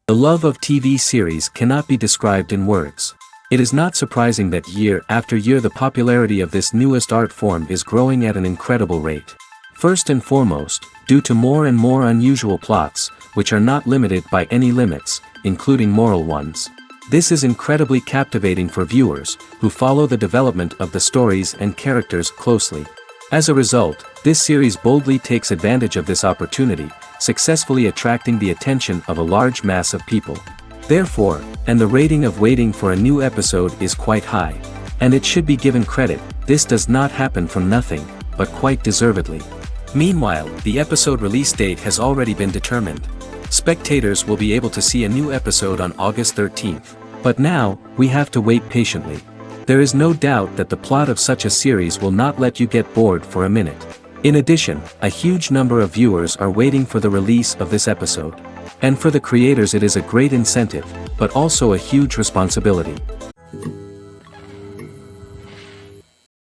The love of TV series cannot be described in words. It is not surprising that year after year the popularity of this newest art form is growing at an incredible rate. First and foremost, due to more and more unusual plots, which are not limited by any limits, including moral ones. This is incredibly captivating for viewers, who follow the development of the stories and characters closely. As a result, this series boldly takes advantage of this opportunity, successfully attracting the attention of a large mass of people. Therefore, and the rating of waiting for a new episode is quite high. And it should be given credit, this does not happen from nothing, but quite deservedly. Meanwhile, the episode release date has already been determined. Spectators will be able to see a new episode on August 13th. But now, we have to wait patiently. There is no doubt that the plot of such a series will not let you get bored for a minute. In addition, a huge number of viewers are waiting for the release of this episode. And for the creators it is a great incentive, but also a huge responsibility.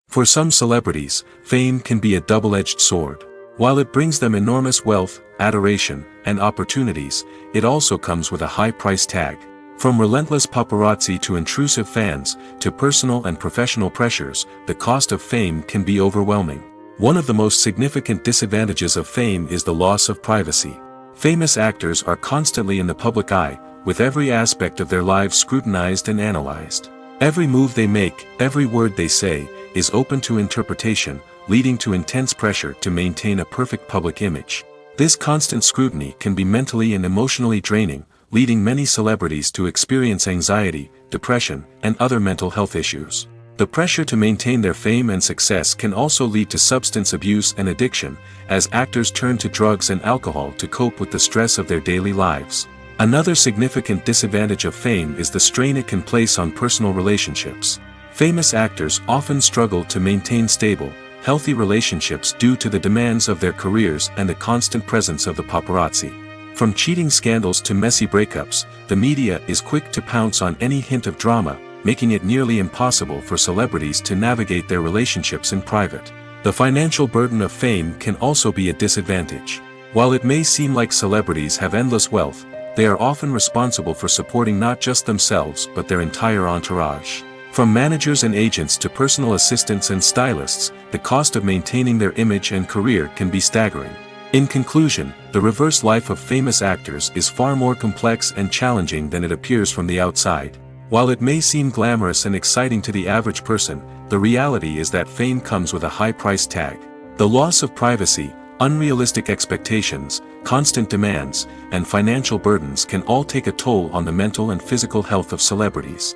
For some celebrities, fame can be a double-edged sword. While it brings them enormous wealth, adoration, and opportunities, it also comes with a high price tag. From relentless paparazzi to intrusive fans, to personal and professional pressures, the cost of fame can be overwhelming. One of the most significant disadvantages of fame is the loss of privacy. Famous actors are constantly in the public eye, with every aspect of their lives scrutinized and analyzed. Every move they make, every word they say, is open to interpretation, leading to intense pressure to maintain a perfect public image. This constant scrutiny can be mentally and emotionally draining, leading many celebrities to experience anxiety, depression, and other mental health issues. The pressure to maintain their fame and success can also lead to substance abuse and addiction, as actors turn to drugs and alcohol to cope with the stress of their daily lives. Another significant disadvantage of fame is the strain it can place on personal relationships. Famous actors often struggle to maintain stable, healthy relationships due to the demands of their careers and the constant presence of the paparazzi. From cheating scandals to messy breakups, the media is quick to pounce on any hint of drama, making it nearly impossible for celebrities to navigate their relationships in private. The financial burden of fame can also be a disadvantage. While it may seem like celebrities have endless wealth, they are often responsible for supporting not just themselves but their entire entourage. From managers and agents to personal assistants and stylists, the cost of maintaining their image and career can be staggering. In conclusion, the reverse life of famous actors is far more complex and challenging than it appears from the outside. While it may seem glamorous and exciting to the average person, the reality is that fame comes with a high price tag. The loss of privacy, unrealistic expectations, constant demands, and financial burdens can all take a toll on the mental and physical health of celebrities.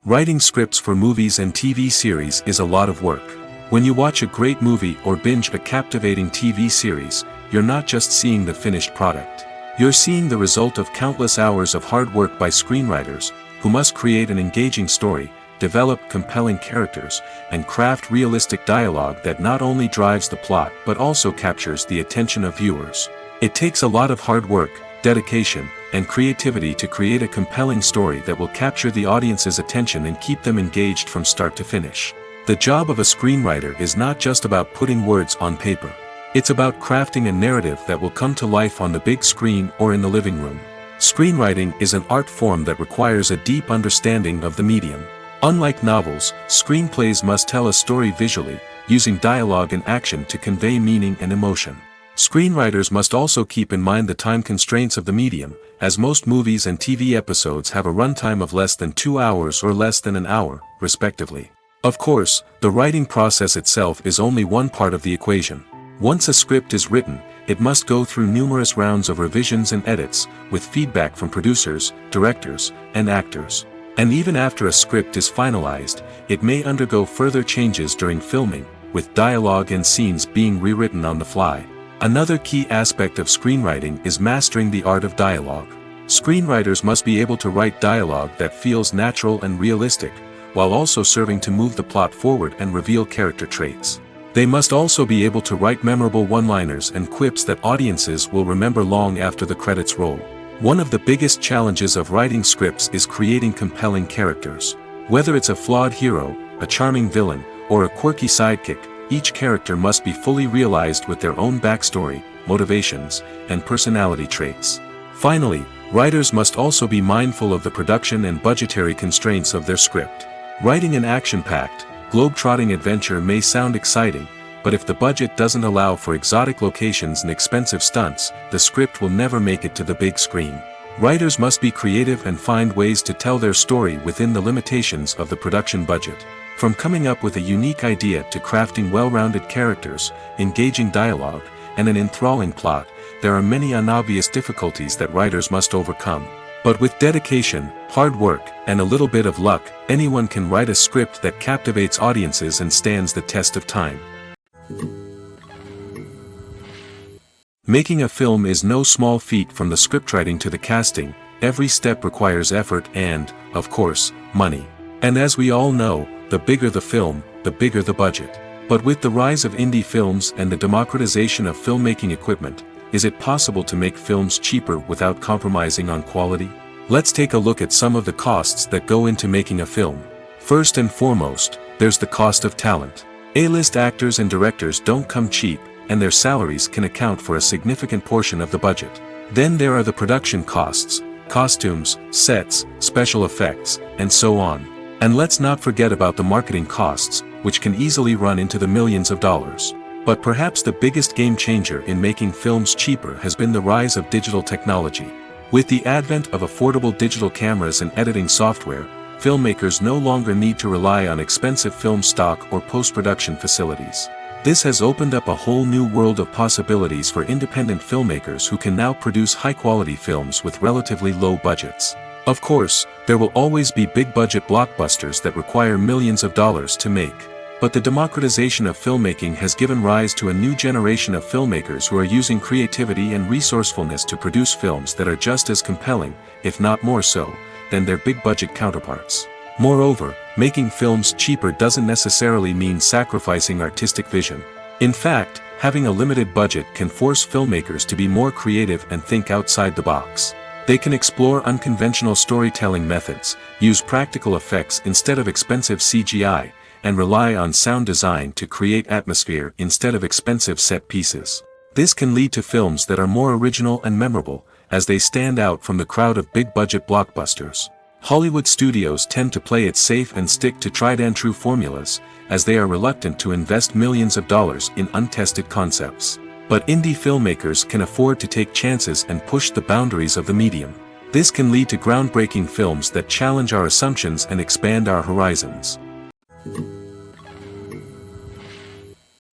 Writing scripts for movies and TV series is a lot of work. When you watch a great movie or binge a captivating TV series, you're not just seeing the finished product. You're seeing the result of countless hours of hard work by screenwriters, who must create an engaging story, develop compelling characters, and craft realistic dialogue that not only drives the plot but also captures the attention of viewers. It takes a lot of hard work, dedication, and creativity to create a compelling story that will capture the audience's attention and keep them engaged from start to finish. The job of a screenwriter is not just about putting words on paper. It's about crafting a narrative that will come to life on the big screen or in the living room. Screenwriting is an art form that requires a deep understanding of the medium. Unlike novels, screenplays must tell a story visually, using dialogue and action to convey meaning and emotion. Screenwriters must also keep in mind the time constraints of the medium, as most movies and TV episodes have a runtime of less than 2 hours or less than an hour, respectively. Of course, the writing process itself is only one part of the equation. Once a script is written, it must go through numerous rounds of revisions and edits, with feedback from producers, directors, and actors. And even after a script is finalized, it may undergo further changes during filming, with dialogue and scenes being rewritten on the fly. Another key aspect of screenwriting is mastering the art of dialogue. Screenwriters must be able to write dialogue that feels natural and realistic, while also serving to move the plot forward and reveal character traits. They must also be able to write memorable one-liners and quips that audiences will remember long after the credits roll. One of the biggest challenges of writing scripts is creating compelling characters. Whether it's a flawed hero, a charming villain, or a quirky sidekick, each character must be fully realized with their own backstory, motivations, and personality traits. Finally, writers must also be mindful of the production and budgetary constraints of their script. Writing an action-packed, globe-trotting adventure may sound exciting, but if the budget doesn't allow for exotic locations and expensive stunts, the script will never make it to the big screen. Writers must be creative and find ways to tell their story within the limitations of the production budget. From coming up with a unique idea to crafting well-rounded characters, engaging dialogue, and an enthralling plot, there are many unobvious difficulties that writers must overcome. But with dedication, hard work, and a little bit of luck, anyone can write a script that captivates audiences and stands the test of time. Making a film is no small feat. From the scriptwriting to the casting, every step requires effort and, of course, money. And as we all know, the bigger the film, the bigger the budget. But with the rise of indie films and the democratization of filmmaking equipment, is it possible to make films cheaper without compromising on quality? Let's take a look at some of the costs that go into making a film. First and foremost, there's the cost of talent. A-list actors and directors don't come cheap, and their salaries can account for a significant portion of the budget. Then there are the production costs, costumes, sets, special effects, and so on. And let's not forget about the marketing costs, which can easily run into the millions of dollars. But perhaps the biggest game changer in making films cheaper has been the rise of digital technology. With the advent of affordable digital cameras and editing software, filmmakers no longer need to rely on expensive film stock or post-production facilities. This has opened up a whole new world of possibilities for independent filmmakers who can now produce high-quality films with relatively low budgets. Of course, there will always be big-budget blockbusters that require millions of dollars to make. But the democratization of filmmaking has given rise to a new generation of filmmakers who are using creativity and resourcefulness to produce films that are just as compelling, if not more so, than their big-budget counterparts. Moreover, making films cheaper doesn't necessarily mean sacrificing artistic vision. In fact, having a limited budget can force filmmakers to be more creative and think outside the box. They can explore unconventional storytelling methods, use practical effects instead of expensive CGI, and rely on sound design to create atmosphere instead of expensive set pieces. This can lead to films that are more original and memorable, as they stand out from the crowd of big-budget blockbusters. Hollywood studios tend to play it safe and stick to tried-and-true formulas, as they are reluctant to invest millions of dollars in untested concepts. But indie filmmakers can afford to take chances and push the boundaries of the medium. This can lead to groundbreaking films that challenge our assumptions and expand our horizons.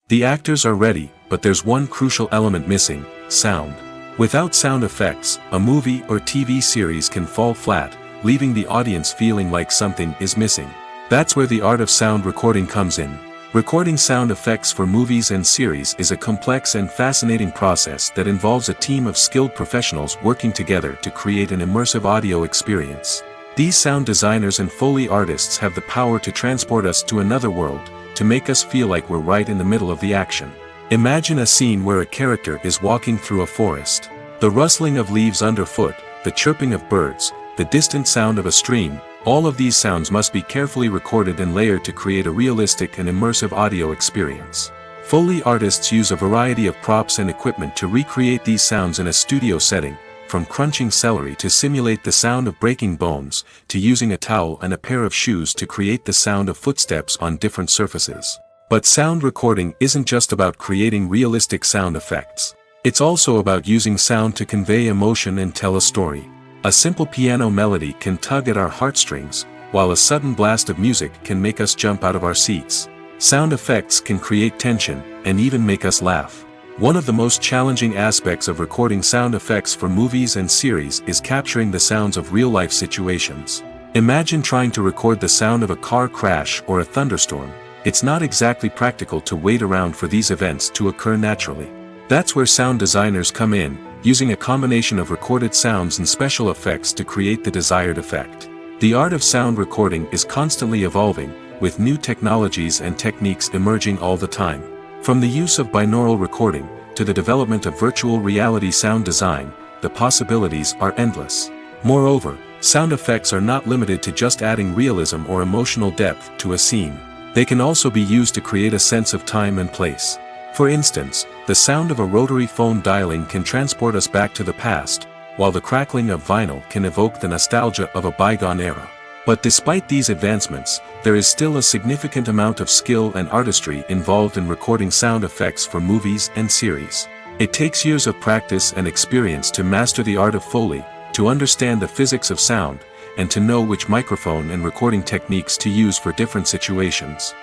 The actors are ready, but there's one crucial element missing: sound. Without sound effects, a movie or TV series can fall flat, leaving the audience feeling like something is missing. That's where the art of sound recording comes in. Recording sound effects for movies and series is a complex and fascinating process that involves a team of skilled professionals working together to create an immersive audio experience. These sound designers and Foley artists have the power to transport us to another world, to make us feel like we're right in the middle of the action. Imagine a scene where a character is walking through a forest. The rustling of leaves underfoot, the chirping of birds, the distant sound of a stream, all of these sounds must be carefully recorded and layered to create a realistic and immersive audio experience. Foley artists use a variety of props and equipment to recreate these sounds in a studio setting, from crunching celery to simulate the sound of breaking bones, to using a towel and a pair of shoes to create the sound of footsteps on different surfaces. But sound recording isn't just about creating realistic sound effects. It's also about using sound to convey emotion and tell a story. A simple piano melody can tug at our heartstrings, while a sudden blast of music can make us jump out of our seats. Sound effects can create tension, and even make us laugh. One of the most challenging aspects of recording sound effects for movies and series is capturing the sounds of real-life situations. Imagine trying to record the sound of a car crash or a thunderstorm. It's not exactly practical to wait around for these events to occur naturally. That's where sound designers come in, using a combination of recorded sounds and special effects to create the desired effect. The art of sound recording is constantly evolving, with new technologies and techniques emerging all the time. From the use of binaural recording, to the development of virtual reality sound design, the possibilities are endless. Moreover, sound effects are not limited to just adding realism or emotional depth to a scene. They can also be used to create a sense of time and place. For instance, the sound of a rotary phone dialing can transport us back to the past, while the crackling of vinyl can evoke the nostalgia of a bygone era. But despite these advancements, there is still a significant amount of skill and artistry involved in recording sound effects for movies and series. It takes years of practice and experience to master the art of Foley, to understand the physics of sound, and to know which microphone and recording techniques to use for different situations.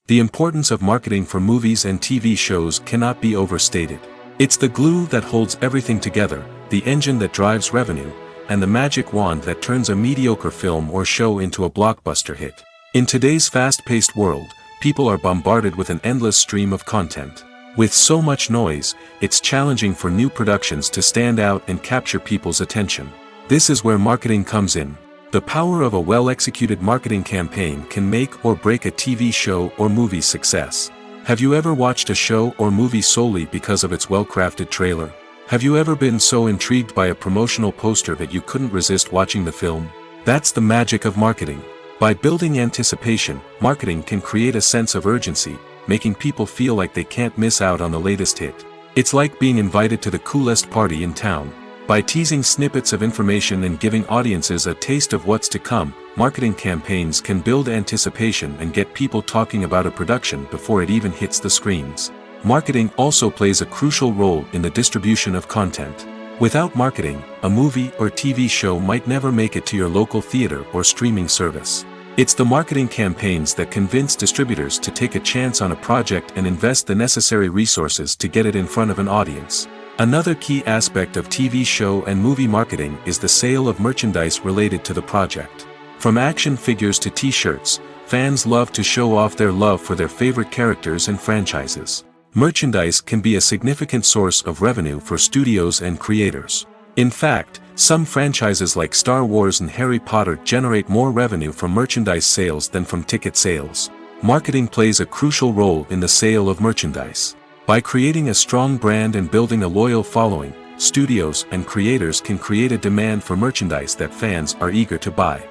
The importance of marketing for movies and TV shows cannot be overstated. It's the glue that holds everything together, the engine that drives revenue, and the magic wand that turns a mediocre film or show into a blockbuster hit. In today's fast-paced world, people are bombarded with an endless stream of content. With so much noise, it's challenging for new productions to stand out and capture people's attention. This is where marketing comes in. The power of a well-executed marketing campaign can make or break a TV show or movie's success. Have you ever watched a show or movie solely because of its well-crafted trailer? Have you ever been so intrigued by a promotional poster that you couldn't resist watching the film? That's the magic of marketing. By building anticipation, marketing can create a sense of urgency, making people feel like they can't miss out on the latest hit. It's like being invited to the coolest party in town. By teasing snippets of information and giving audiences a taste of what's to come, marketing campaigns can build anticipation and get people talking about a production before it even hits the screens. Marketing also plays a crucial role in the distribution of content. Without marketing, a movie or TV show might never make it to your local theater or streaming service. It's the marketing campaigns that convince distributors to take a chance on a project and invest the necessary resources to get it in front of an audience. Another key aspect of TV show and movie marketing is the sale of merchandise related to the project. From action figures to t-shirts, fans love to show off their love for their favorite characters and franchises. Merchandise can be a significant source of revenue for studios and creators. In fact, some franchises like Star Wars and Harry Potter generate more revenue from merchandise sales than from ticket sales. Marketing plays a crucial role in the sale of merchandise. By creating a strong brand and building a loyal following, studios and creators can create a demand for merchandise that fans are eager to buy.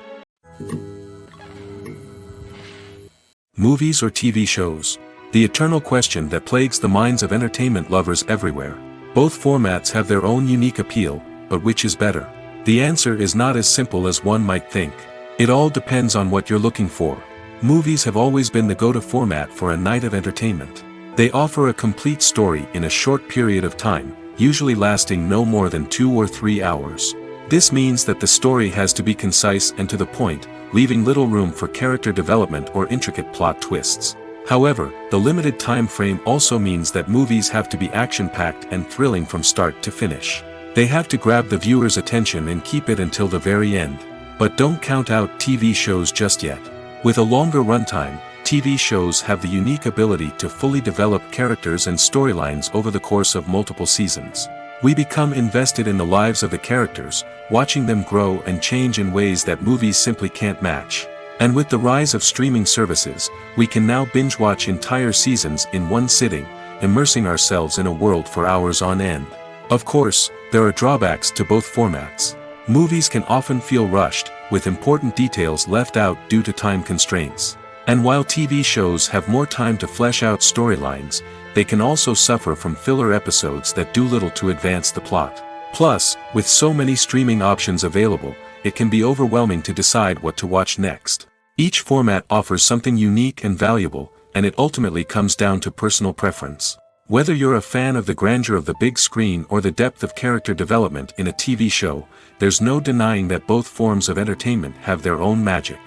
Movies or TV shows? The eternal question that plagues the minds of entertainment lovers everywhere. Both formats have their own unique appeal, but which is better? The answer is not as simple as one might think. It all depends on what you're looking for. Movies have always been the go-to format for a night of entertainment. They offer a complete story in a short period of time, usually lasting no more than 2 or 3 hours. This means that the story has to be concise and to the point, leaving little room for character development or intricate plot twists. However, the limited time frame also means that movies have to be action-packed and thrilling from start to finish. They have to grab the viewer's attention and keep it until the very end. But don't count out TV shows just yet. With a longer runtime, TV shows have the unique ability to fully develop characters and storylines over the course of multiple seasons. We become invested in the lives of the characters, watching them grow and change in ways that movies simply can't match. And with the rise of streaming services, we can now binge-watch entire seasons in one sitting, immersing ourselves in a world for hours on end. Of course, there are drawbacks to both formats. Movies can often feel rushed, with important details left out due to time constraints. And while TV shows have more time to flesh out storylines, they can also suffer from filler episodes that do little to advance the plot. Plus, with so many streaming options available, it can be overwhelming to decide what to watch next. Each format offers something unique and valuable, and it ultimately comes down to personal preference. Whether you're a fan of the grandeur of the big screen or the depth of character development in a TV show, there's no denying that both forms of entertainment have their own magic.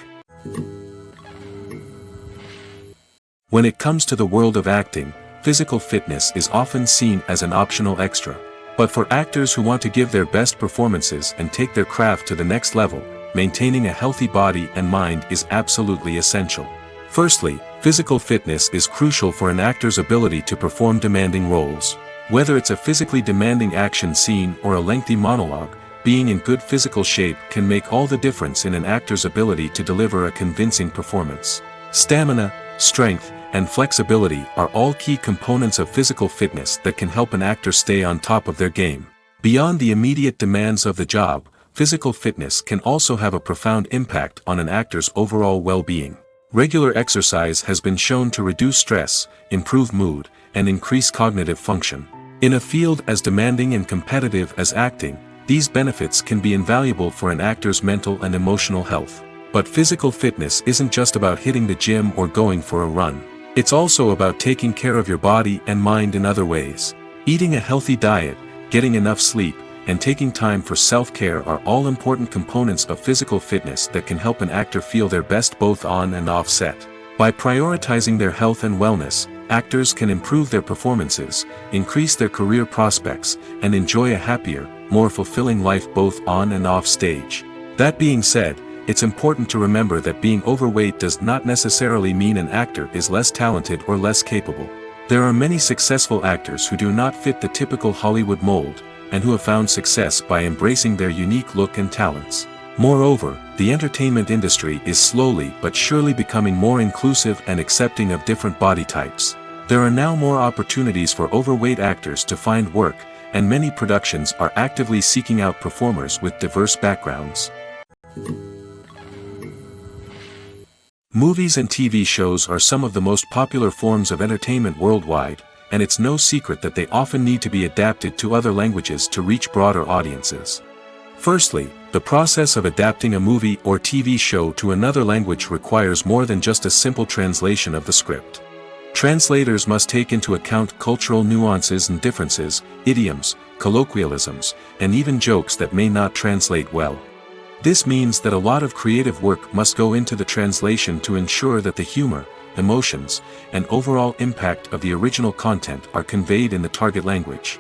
When it comes to the world of acting, physical fitness is often seen as an optional extra. But for actors who want to give their best performances and take their craft to the next level, maintaining a healthy body and mind is absolutely essential. Firstly, physical fitness is crucial for an actor's ability to perform demanding roles. Whether it's a physically demanding action scene or a lengthy monologue, being in good physical shape can make all the difference in an actor's ability to deliver a convincing performance. Stamina, strength, and flexibility are all key components of physical fitness that can help an actor stay on top of their game. Beyond the immediate demands of the job, physical fitness can also have a profound impact on an actor's overall well-being. Regular exercise has been shown to reduce stress, improve mood, and increase cognitive function. In a field as demanding and competitive as acting, these benefits can be invaluable for an actor's mental and emotional health. But physical fitness isn't just about hitting the gym or going for a run. It's also about taking care of your body and mind in other ways. Eating a healthy diet, getting enough sleep, and taking time for self-care are all important components of physical fitness that can help an actor feel their best both on and off set. By prioritizing their health and wellness, actors can improve their performances, increase their career prospects, and enjoy a happier, more fulfilling life both on and off stage. That being said, it's important to remember that being overweight does not necessarily mean an actor is less talented or less capable. There are many successful actors who do not fit the typical Hollywood mold, and who have found success by embracing their unique look and talents. Moreover, the entertainment industry is slowly but surely becoming more inclusive and accepting of different body types. There are now more opportunities for overweight actors to find work, and many productions are actively seeking out performers with diverse backgrounds. Movies and TV shows are some of the most popular forms of entertainment worldwide, and it's no secret that they often need to be adapted to other languages to reach broader audiences. Firstly, the process of adapting a movie or TV show to another language requires more than just a simple translation of the script. Translators must take into account cultural nuances and differences, idioms, colloquialisms, and even jokes that may not translate well. This means that a lot of creative work must go into the translation to ensure that the humor, emotions, and overall impact of the original content are conveyed in the target language.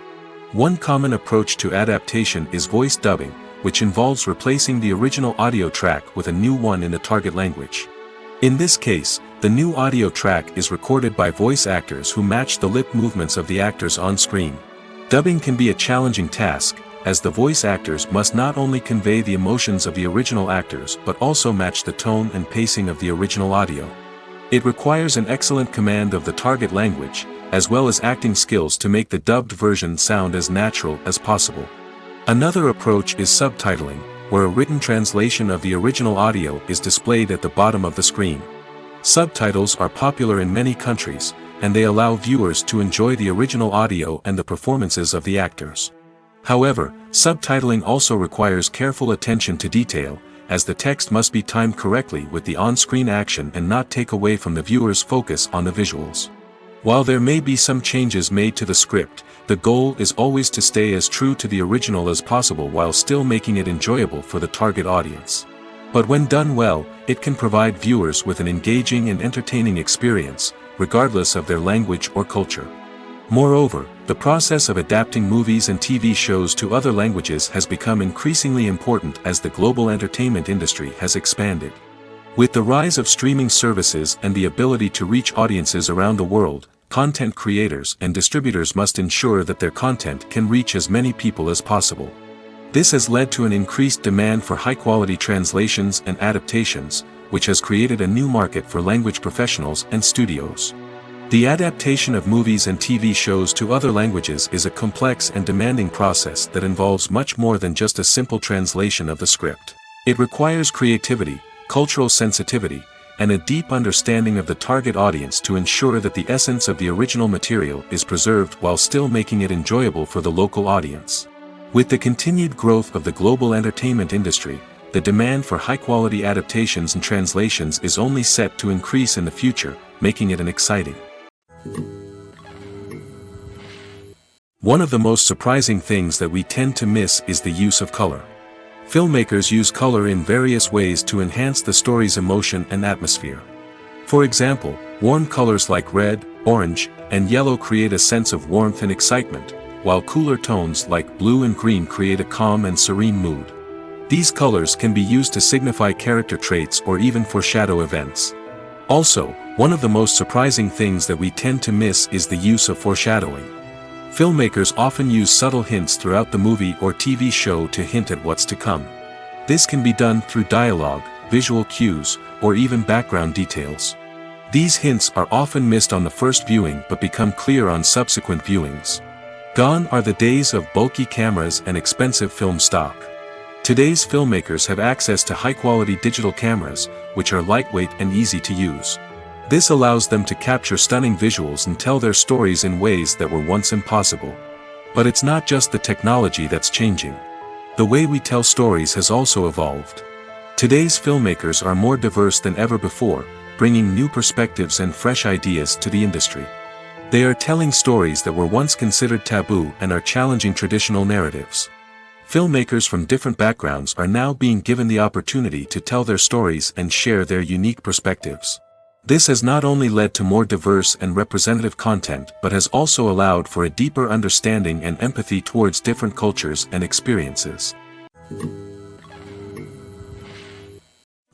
One common approach to adaptation is voice dubbing, which involves replacing the original audio track with a new one in the target language. In this case, the new audio track is recorded by voice actors who match the lip movements of the actors on screen. Dubbing can be a challenging task, as the voice actors must not only convey the emotions of the original actors but also match the tone and pacing of the original audio. It requires an excellent command of the target language, as well as acting skills to make the dubbed version sound as natural as possible. Another approach is subtitling, where a written translation of the original audio is displayed at the bottom of the screen. Subtitles are popular in many countries, and they allow viewers to enjoy the original audio and the performances of the actors. However, subtitling also requires careful attention to detail, as the text must be timed correctly with the on-screen action and not take away from the viewer's focus on the visuals. While there may be some changes made to the script, the goal is always to stay as true to the original as possible while still making it enjoyable for the target audience. But when done well, it can provide viewers with an engaging and entertaining experience, regardless of their language or culture. Moreover, the process of adapting movies and TV shows to other languages has become increasingly important as the global entertainment industry has expanded. With the rise of streaming services and the ability to reach audiences around the world, content creators and distributors must ensure that their content can reach as many people as possible. This has led to an increased demand for high-quality translations and adaptations, which has created a new market for language professionals and studios. The adaptation of movies and TV shows to other languages is a complex and demanding process that involves much more than just a simple translation of the script. It requires creativity, cultural sensitivity, and a deep understanding of the target audience to ensure that the essence of the original material is preserved while still making it enjoyable for the local audience. With the continued growth of the global entertainment industry, the demand for high-quality adaptations and translations is only set to increase in the future, making it an exciting. One of the most surprising things that we tend to miss is the use of color. Filmmakers use color in various ways to enhance the story's emotion and atmosphere. For example, warm colors like red, orange, and yellow create a sense of warmth and excitement, while cooler tones like blue and green create a calm and serene mood. These colors can be used to signify character traits or even foreshadow events. Also, one of the most surprising things that we tend to miss is the use of foreshadowing. Filmmakers often use subtle hints throughout the movie or TV show to hint at what's to come. This can be done through dialogue, visual cues, or even background details. These hints are often missed on the first viewing but become clear on subsequent viewings. Gone are the days of bulky cameras and expensive film stock. Today's filmmakers have access to high-quality digital cameras, which are lightweight and easy to use. This allows them to capture stunning visuals and tell their stories in ways that were once impossible. But it's not just the technology that's changing. The way we tell stories has also evolved. Today's filmmakers are more diverse than ever before, bringing new perspectives and fresh ideas to the industry. They are telling stories that were once considered taboo and are challenging traditional narratives. Filmmakers from different backgrounds are now being given the opportunity to tell their stories and share their unique perspectives. This has not only led to more diverse and representative content but has also allowed for a deeper understanding and empathy towards different cultures and experiences.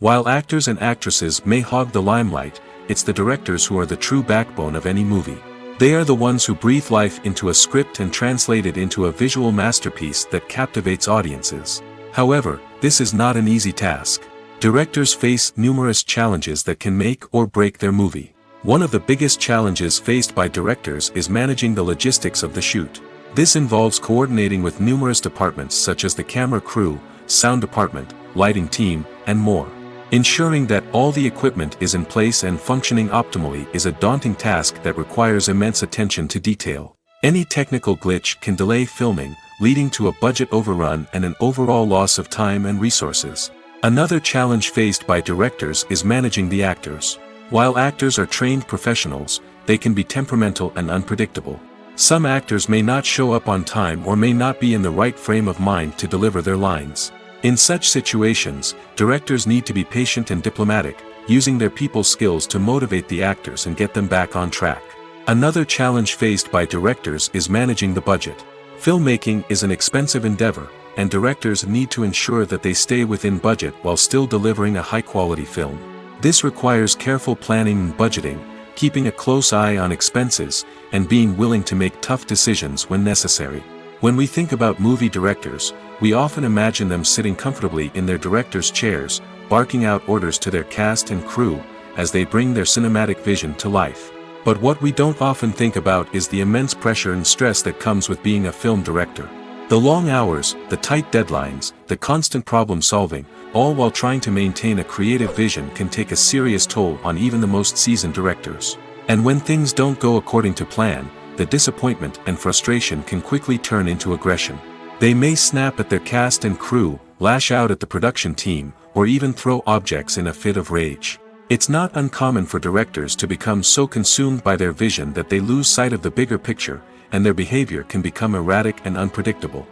While actors and actresses may hog the limelight, it's the directors who are the true backbone of any movie. They are the ones who breathe life into a script and translate it into a visual masterpiece that captivates audiences. However, this is not an easy task. Directors face numerous challenges that can make or break their movie. One of the biggest challenges faced by directors is managing the logistics of the shoot. This involves coordinating with numerous departments such as the camera crew, sound department, lighting team, and more. Ensuring that all the equipment is in place and functioning optimally is a daunting task that requires immense attention to detail. Any technical glitch can delay filming, leading to a budget overrun and an overall loss of time and resources. Another challenge faced by directors is managing the actors. While actors are trained professionals, they can be temperamental and unpredictable. Some actors may not show up on time or may not be in the right frame of mind to deliver their lines. In such situations, directors need to be patient and diplomatic, using their people skills to motivate the actors and get them back on track. Another challenge faced by directors is managing the budget. Filmmaking is an expensive endeavor, and directors need to ensure that they stay within budget while still delivering a high-quality film. This requires careful planning and budgeting, keeping a close eye on expenses, and being willing to make tough decisions when necessary. When we think about movie directors, we often imagine them sitting comfortably in their director's chairs, barking out orders to their cast and crew, as they bring their cinematic vision to life. But what we don't often think about is the immense pressure and stress that comes with being a film director. The long hours, the tight deadlines, the constant problem solving, all while trying to maintain a creative vision can take a serious toll on even the most seasoned directors. And when things don't go according to plan, the disappointment and frustration can quickly turn into aggression. They may snap at their cast and crew, lash out at the production team, or even throw objects in a fit of rage. It's not uncommon for directors to become so consumed by their vision that they lose sight of the bigger picture, and their behavior can become erratic and unpredictable.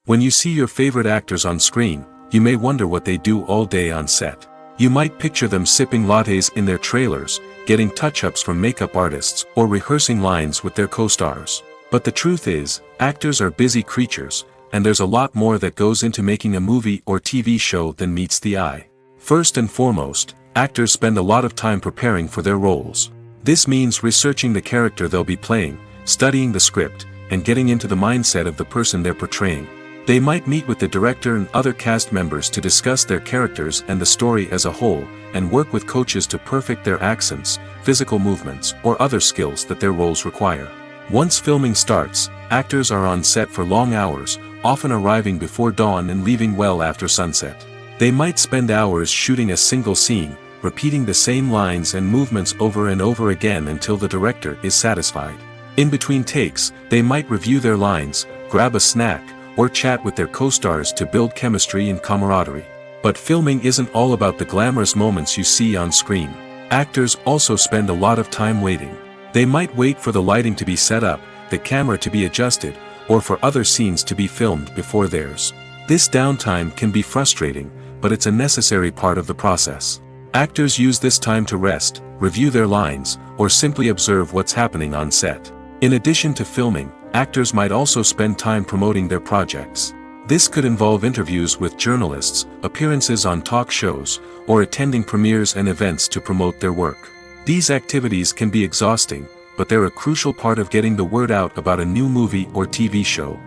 When you see your favorite actors on screen, you may wonder what they do all day on set. You might picture them sipping lattes in their trailers, getting touch-ups from makeup artists, or rehearsing lines with their co-stars. But the truth is, actors are busy creatures, and there's a lot more that goes into making a movie or TV show than meets the eye. First and foremost, actors spend a lot of time preparing for their roles. This means researching the character they'll be playing, studying the script, and getting into the mindset of the person they're portraying. They might meet with the director and other cast members to discuss their characters and the story as a whole, and work with coaches to perfect their accents, physical movements, or other skills that their roles require. Once filming starts, actors are on set for long hours, often arriving before dawn and leaving well after sunset. They might spend hours shooting a single scene, repeating the same lines and movements over and over again until the director is satisfied. In between takes, they might review their lines, grab a snack, or chat with their co-stars to build chemistry and camaraderie. But filming isn't all about the glamorous moments you see on screen. Actors also spend a lot of time waiting. They might wait for the lighting to be set up, the camera to be adjusted, or for other scenes to be filmed before theirs. This downtime can be frustrating, but it's a necessary part of the process. Actors use this time to rest, review their lines, or simply observe what's happening on set. In addition to filming, actors might also spend time promoting their projects. This could involve interviews with journalists, appearances on talk shows, or attending premieres and events to promote their work. These activities can be exhausting, but they're a crucial part of getting the word out about a new movie or TV show.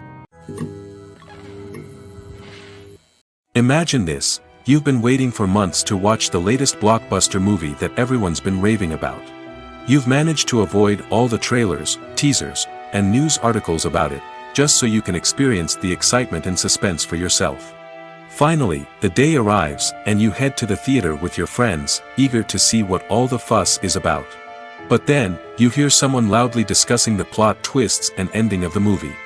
Imagine this: you've been waiting for months to watch the latest blockbuster movie that everyone's been raving about. You've managed to avoid all the trailers, teasers, and news articles about it, just so you can experience the excitement and suspense for yourself. Finally, the day arrives, and you head to the theater with your friends, eager to see what all the fuss is about. But then, you hear someone loudly discussing the plot twists and ending of the movie.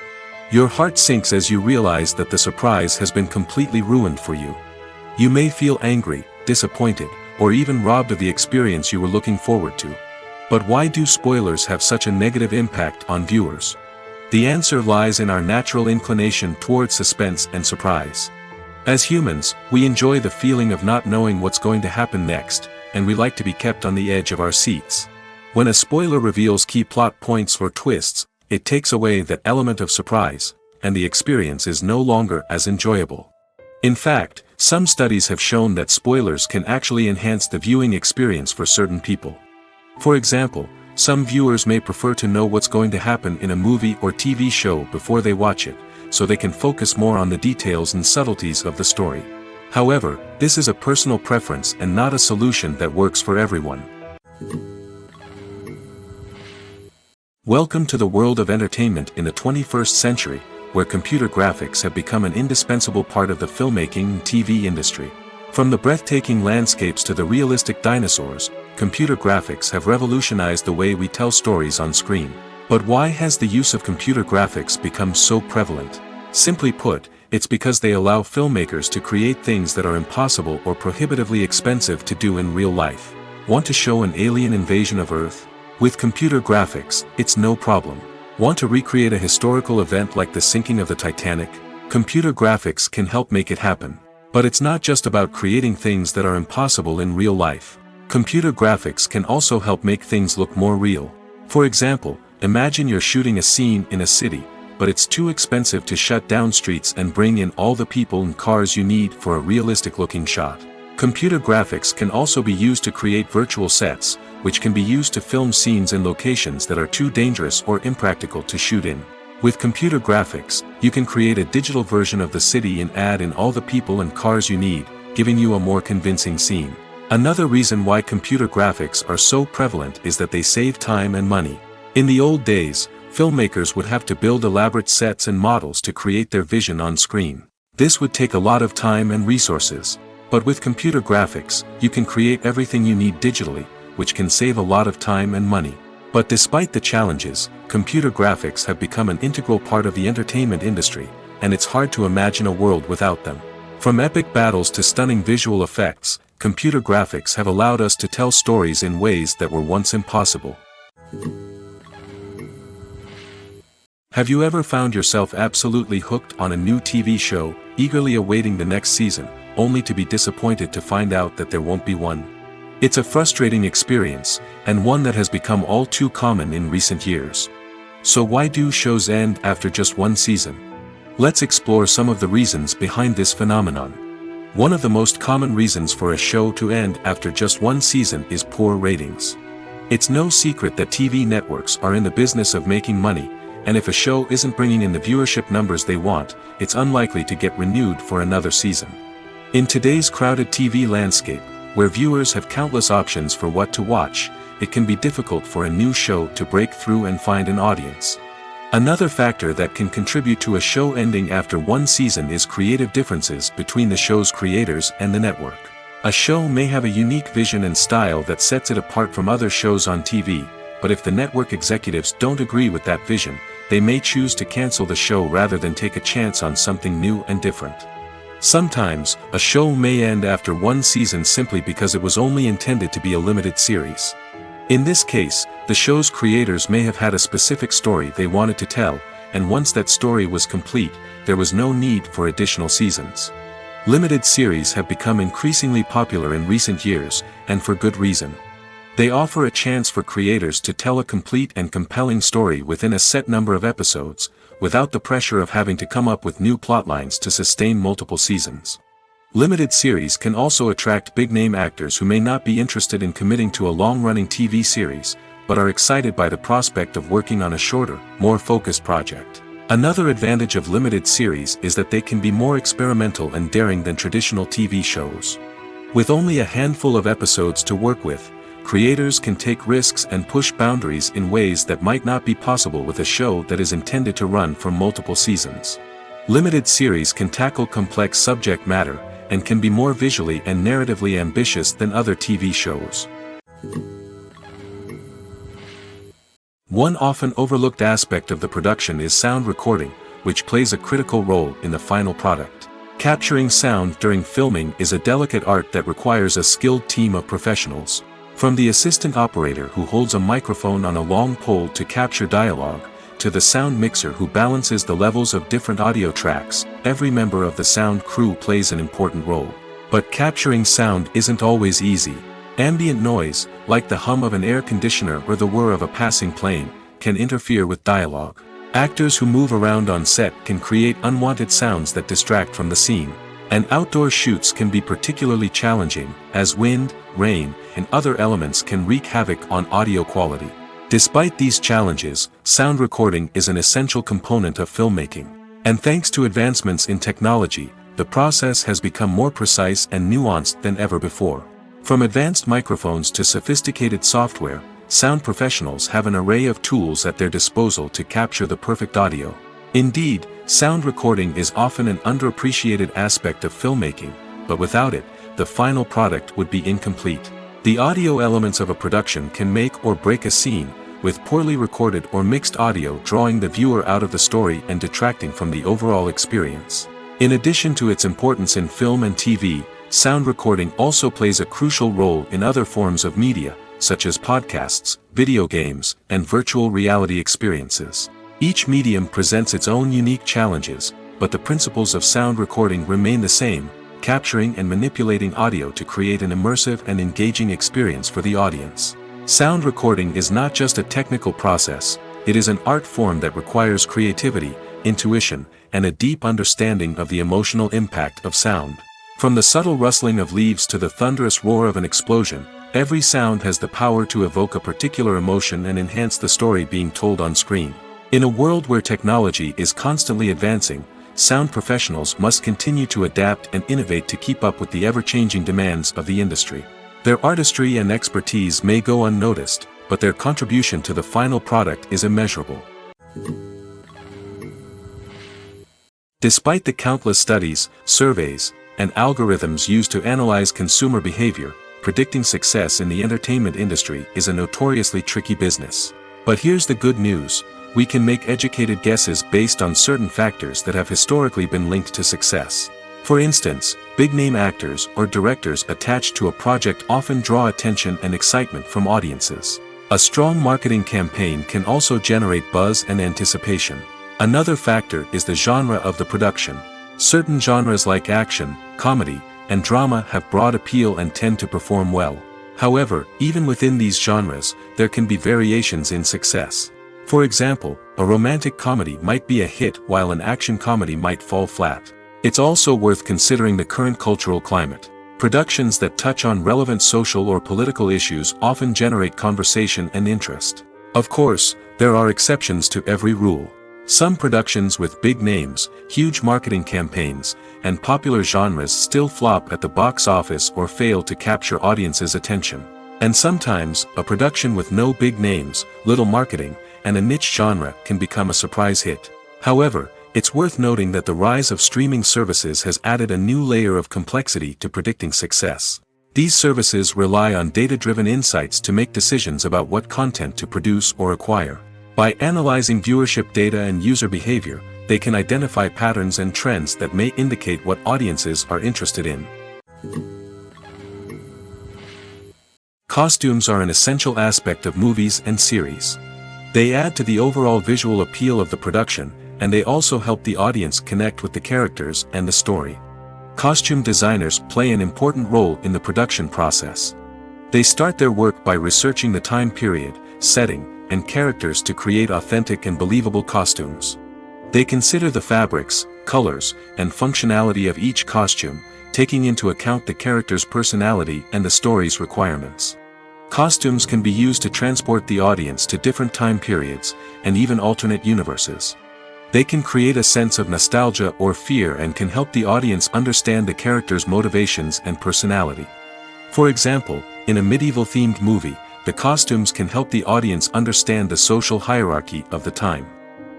Your heart sinks as you realize that the surprise has been completely ruined for you. You may feel angry, disappointed, or even robbed of the experience you were looking forward to. But why do spoilers have such a negative impact on viewers? The answer lies in our natural inclination toward suspense and surprise. As humans, we enjoy the feeling of not knowing what's going to happen next, and we like to be kept on the edge of our seats. When a spoiler reveals key plot points or twists, it takes away that element of surprise, and the experience is no longer as enjoyable. In fact, some studies have shown that spoilers can actually enhance the viewing experience for certain people. For example, some viewers may prefer to know what's going to happen in a movie or TV show before they watch it, so they can focus more on the details and subtleties of the story. However, this is a personal preference and not a solution that works for everyone. Welcome to the world of entertainment in the 21st century, where computer graphics have become an indispensable part of the filmmaking and TV industry. From the breathtaking landscapes to the realistic dinosaurs, computer graphics have revolutionized the way we tell stories on screen. But why has the use of computer graphics become so prevalent? Simply put, it's because they allow filmmakers to create things that are impossible or prohibitively expensive to do in real life. Want to show an alien invasion of Earth? With computer graphics, it's no problem. Want to recreate a historical event like the sinking of the Titanic? Computer graphics can help make it happen. But it's not just about creating things that are impossible in real life. Computer graphics can also help make things look more real. For example, imagine you're shooting a scene in a city, but it's too expensive to shut down streets and bring in all the people and cars you need for a realistic-looking shot. Computer graphics can also be used to create virtual sets, which can be used to film scenes in locations that are too dangerous or impractical to shoot in. With computer graphics, you can create a digital version of the city and add in all the people and cars you need, giving you a more convincing scene. Another reason why computer graphics are so prevalent is that they save time and money. In the old days, filmmakers would have to build elaborate sets and models to create their vision on screen. This would take a lot of time and resources. But with computer graphics, you can create everything you need digitally, which can save a lot of time and money. But despite the challenges, computer graphics have become an integral part of the entertainment industry, and it's hard to imagine a world without them. From epic battles to stunning visual effects, computer graphics have allowed us to tell stories in ways that were once impossible. Have you ever found yourself absolutely hooked on a new TV show, eagerly awaiting the next season, only to be disappointed to find out that there won't be one? It's a frustrating experience, and one that has become all too common in recent years. So why do shows end after just one season? Let's explore some of the reasons behind this phenomenon. One of the most common reasons for a show to end after just one season is poor ratings. It's no secret that TV networks are in the business of making money, and if a show isn't bringing in the viewership numbers they want, it's unlikely to get renewed for another season. In today's crowded TV landscape, where viewers have countless options for what to watch, it can be difficult for a new show to break through and find an audience. Another factor that can contribute to a show ending after one season is creative differences between the show's creators and the network. A show may have a unique vision and style that sets it apart from other shows on TV, but if the network executives don't agree with that vision, they may choose to cancel the show rather than take a chance on something new and different. Sometimes, a show may end after one season simply because it was only intended to be a limited series. In this case, the show's creators may have had a specific story they wanted to tell, and once that story was complete, there was no need for additional seasons. Limited series have become increasingly popular in recent years, and for good reason. They offer a chance for creators to tell a complete and compelling story within a set number of episodes, without the pressure of having to come up with new plotlines to sustain multiple seasons. Limited series can also attract big-name actors who may not be interested in committing to a long-running TV series, but are excited by the prospect of working on a shorter, more focused project. Another advantage of limited series is that they can be more experimental and daring than traditional TV shows. With only a handful of episodes to work with, creators can take risks and push boundaries in ways that might not be possible with a show that is intended to run for multiple seasons. Limited series can tackle complex subject matter, and can be more visually and narratively ambitious than other TV shows. One often overlooked aspect of the production is sound recording, which plays a critical role in the final product. Capturing sound during filming is a delicate art that requires a skilled team of professionals. From the assistant operator who holds a microphone on a long pole to capture dialogue, to the sound mixer who balances the levels of different audio tracks, every member of the sound crew plays an important role. But capturing sound isn't always easy. Ambient noise, like the hum of an air conditioner or the whir of a passing plane, can interfere with dialogue. Actors who move around on set can create unwanted sounds that distract from the scene. And outdoor shoots can be particularly challenging, as wind, rain, and other elements can wreak havoc on audio quality. Despite these challenges, sound recording is an essential component of filmmaking. And thanks to advancements in technology, the process has become more precise and nuanced than ever before. From advanced microphones to sophisticated software, sound professionals have an array of tools at their disposal to capture the perfect audio. Indeed, sound recording is often an underappreciated aspect of filmmaking, but without it, the final product would be incomplete. The audio elements of a production can make or break a scene, with poorly recorded or mixed audio drawing the viewer out of the story and detracting from the overall experience. In addition to its importance in film and TV, sound recording also plays a crucial role in other forms of media, such as podcasts, video games, and virtual reality experiences. Each medium presents its own unique challenges, but the principles of sound recording remain the same, capturing and manipulating audio to create an immersive and engaging experience for the audience. Sound recording is not just a technical process, it is an art form that requires creativity, intuition, and a deep understanding of the emotional impact of sound. From the subtle rustling of leaves to the thunderous roar of an explosion, every sound has the power to evoke a particular emotion and enhance the story being told on screen. In a world where technology is constantly advancing, sound professionals must continue to adapt and innovate to keep up with the ever-changing demands of the industry. Their artistry and expertise may go unnoticed, but their contribution to the final product is immeasurable. Despite the countless studies, surveys, and algorithms used to analyze consumer behavior, predicting success in the entertainment industry is a notoriously tricky business. But here's the good news. We can make educated guesses based on certain factors that have historically been linked to success. For instance, big-name actors or directors attached to a project often draw attention and excitement from audiences. A strong marketing campaign can also generate buzz and anticipation. Another factor is the genre of the production. Certain genres like action, comedy, and drama have broad appeal and tend to perform well. However, even within these genres, there can be variations in success. For example, a romantic comedy might be a hit while an action comedy might fall flat. It's also worth considering the current cultural climate. Productions that touch on relevant social or political issues often generate conversation and interest. Of course, there are exceptions to every rule. Some productions with big names, huge marketing campaigns, and popular genres still flop at the box office or fail to capture audiences' attention. And sometimes, a production with no big names, little marketing, and a niche genre can become a surprise hit. However, it's worth noting that the rise of streaming services has added a new layer of complexity to predicting success. These services rely on data-driven insights to make decisions about what content to produce or acquire. By analyzing viewership data and user behavior, they can identify patterns and trends that may indicate what audiences are interested in. Costumes are an essential aspect of movies and series. They add to the overall visual appeal of the production, and they also help the audience connect with the characters and the story. Costume designers play an important role in the production process. They start their work by researching the time period, setting, and characters to create authentic and believable costumes. They consider the fabrics, colors, and functionality of each costume, taking into account the character's personality and the story's requirements. Costumes can be used to transport the audience to different time periods, and even alternate universes. They can create a sense of nostalgia or fear and can help the audience understand the character's motivations and personality. For example, in a medieval-themed movie, the costumes can help the audience understand the social hierarchy of the time.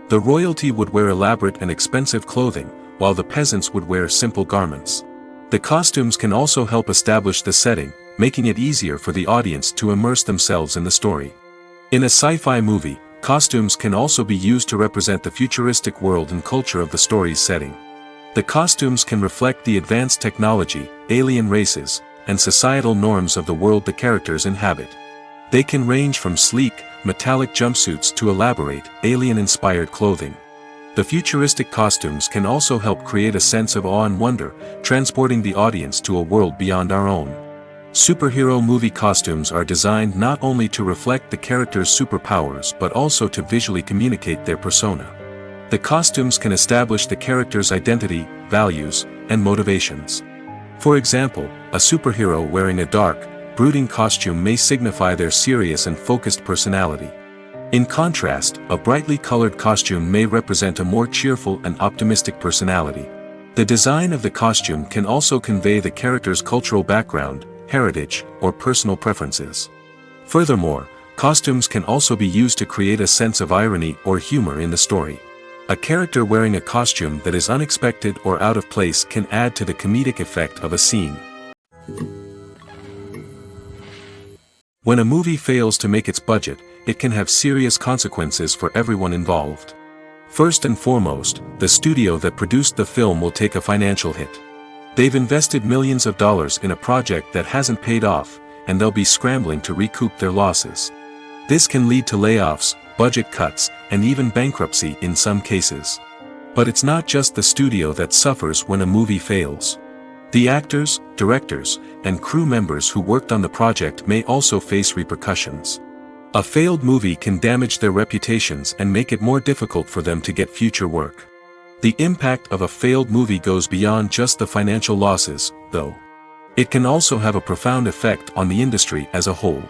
The royalty would wear elaborate and expensive clothing, while the peasants would wear simple garments. The costumes can also help establish the setting, making it easier for the audience to immerse themselves in the story. In a sci-fi movie, costumes can also be used to represent the futuristic world and culture of the story's setting. The costumes can reflect the advanced technology, alien races, and societal norms of the world the characters inhabit. They can range from sleek, metallic jumpsuits to elaborate, alien-inspired clothing. The futuristic costumes can also help create a sense of awe and wonder, transporting the audience to a world beyond our own. Superhero movie costumes are designed not only to reflect the character's superpowers but also to visually communicate their persona. The costumes can establish the character's identity, values, and motivations. For example, a superhero wearing a dark, brooding costume may signify their serious and focused personality. In contrast, a brightly colored costume may represent a more cheerful and optimistic personality. The design of the costume can also convey the character's cultural background, heritage, or personal preferences. Furthermore, costumes can also be used to create a sense of irony or humor in the story. A character wearing a costume that is unexpected or out of place can add to the comedic effect of a scene. When a movie fails to make its budget, it can have serious consequences for everyone involved. First and foremost, the studio that produced the film will take a financial hit. They've invested millions of dollars in a project that hasn't paid off, and they'll be scrambling to recoup their losses. This can lead to layoffs, budget cuts, and even bankruptcy in some cases. But it's not just the studio that suffers when a movie fails. The actors, directors, and crew members who worked on the project may also face repercussions. A failed movie can damage their reputations and make it more difficult for them to get future work. The impact of a failed movie goes beyond just the financial losses, though. It can also have a profound effect on the industry as a whole.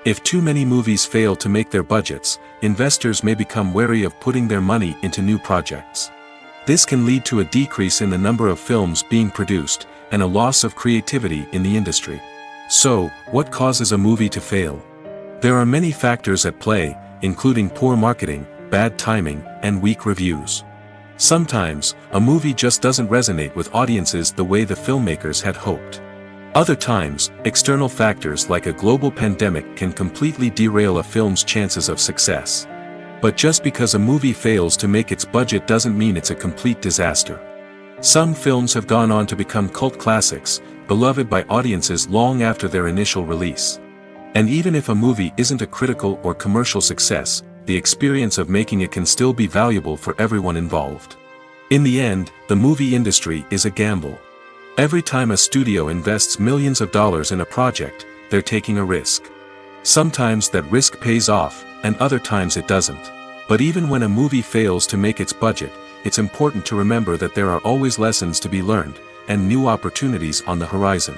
If too many movies fail to make their budgets, investors may become wary of putting their money into new projects. This can lead to a decrease in the number of films being produced, and a loss of creativity in the industry. So, what causes a movie to fail? There are many factors at play, including poor marketing, bad timing, and weak reviews. Sometimes, a movie just doesn't resonate with audiences the way the filmmakers had hoped. Other times, external factors like a global pandemic can completely derail a film's chances of success. But just because a movie fails to make its budget doesn't mean it's a complete disaster. Some films have gone on to become cult classics, beloved by audiences long after their initial release. And even if a movie isn't a critical or commercial success, the experience of making it can still be valuable for everyone involved. In the end, the movie industry is a gamble. Every time a studio invests millions of dollars in a project, they're taking a risk. Sometimes that risk pays off, and other times it doesn't. But even when a movie fails to make its budget, it's important to remember that there are always lessons to be learned, and new opportunities on the horizon.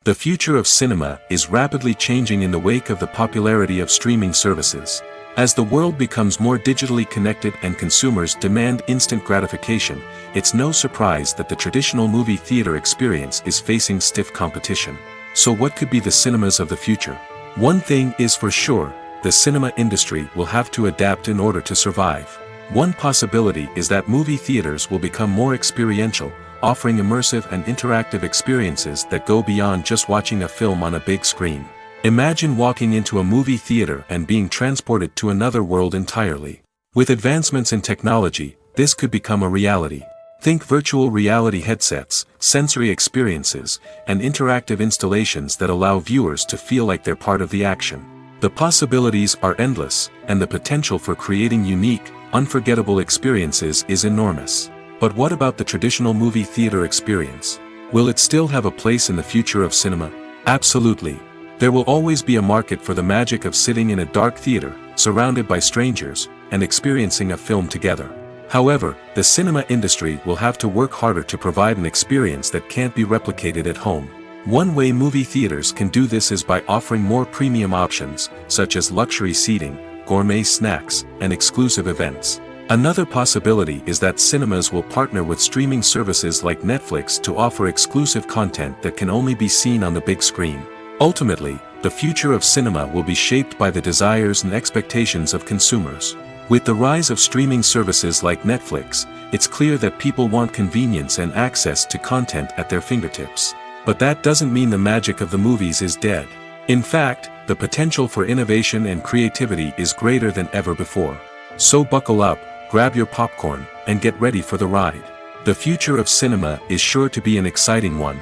The future of cinema is rapidly changing in the wake of the popularity of streaming services. As the world becomes more digitally connected and consumers demand instant gratification, it's no surprise that the traditional movie theater experience is facing stiff competition. So what could be the cinemas of the future? One thing is for sure, the cinema industry will have to adapt in order to survive. One possibility is that movie theaters will become more experiential, offering immersive and interactive experiences that go beyond just watching a film on a big screen. Imagine walking into a movie theater and being transported to another world entirely. With advancements in technology, this could become a reality. Think virtual reality headsets, sensory experiences, and interactive installations that allow viewers to feel like they're part of the action. The possibilities are endless, and the potential for creating unique, unforgettable experiences is enormous. But what about the traditional movie theater experience? Will it still have a place in the future of cinema? Absolutely. There will always be a market for the magic of sitting in a dark theater, surrounded by strangers, and experiencing a film together. However, the cinema industry will have to work harder to provide an experience that can't be replicated at home. One way movie theaters can do this is by offering more premium options, such as luxury seating, gourmet snacks, and exclusive events. Another possibility is that cinemas will partner with streaming services like Netflix to offer exclusive content that can only be seen on the big screen. Ultimately, the future of cinema will be shaped by the desires and expectations of consumers. With the rise of streaming services like Netflix, it's clear that people want convenience and access to content at their fingertips. But that doesn't mean the magic of the movies is dead. In fact, the potential for innovation and creativity is greater than ever before. So buckle up, grab your popcorn, and get ready for the ride. The future of cinema is sure to be an exciting one.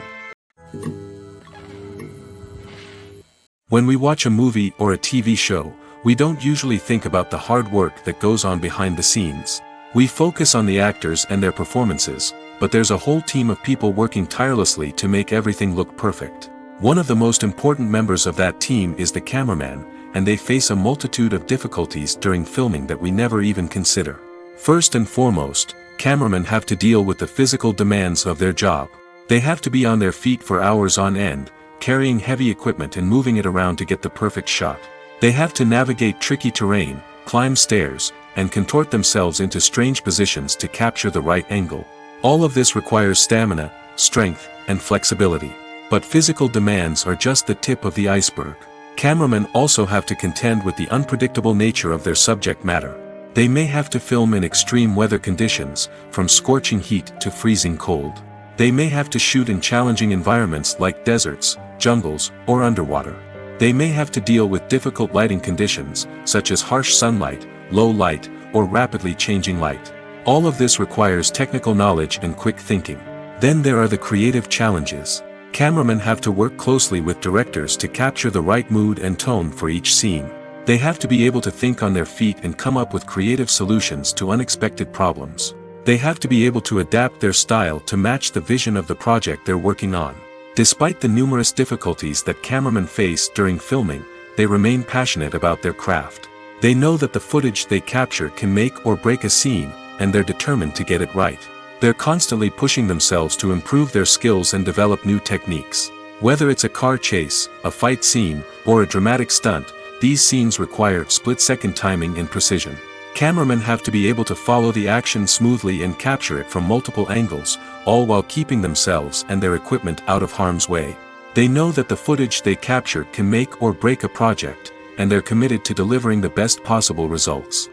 When we watch a movie or a TV show, we don't usually think about the hard work that goes on behind the scenes. We focus on the actors and their performances, but there's a whole team of people working tirelessly to make everything look perfect. One of the most important members of that team is the cameraman, and they face a multitude of difficulties during filming that we never even consider. First and foremost, cameramen have to deal with the physical demands of their job. They have to be on their feet for hours on end, carrying heavy equipment and moving it around to get the perfect shot. They have to navigate tricky terrain, climb stairs, and contort themselves into strange positions to capture the right angle. All of this requires stamina, strength, and flexibility. But physical demands are just the tip of the iceberg. Cameramen also have to contend with the unpredictable nature of their subject matter. They may have to film in extreme weather conditions, from scorching heat to freezing cold. They may have to shoot in challenging environments like deserts, jungles, or underwater. They may have to deal with difficult lighting conditions, such as harsh sunlight, low light, or rapidly changing light. All of this requires technical knowledge and quick thinking. Then there are the creative challenges. Cameramen have to work closely with directors to capture the right mood and tone for each scene. They have to be able to think on their feet and come up with creative solutions to unexpected problems. They have to be able to adapt their style to match the vision of the project they're working on. Despite the numerous difficulties that cameramen face during filming, they remain passionate about their craft. They know that the footage they capture can make or break a scene, and they're determined to get it right. They're constantly pushing themselves to improve their skills and develop new techniques. Whether it's a car chase, a fight scene, or a dramatic stunt, these scenes require split-second timing and precision. Cameramen have to be able to follow the action smoothly and capture it from multiple angles, all while keeping themselves and their equipment out of harm's way. They know that the footage they capture can make or break a project, and they're committed to delivering the best possible results.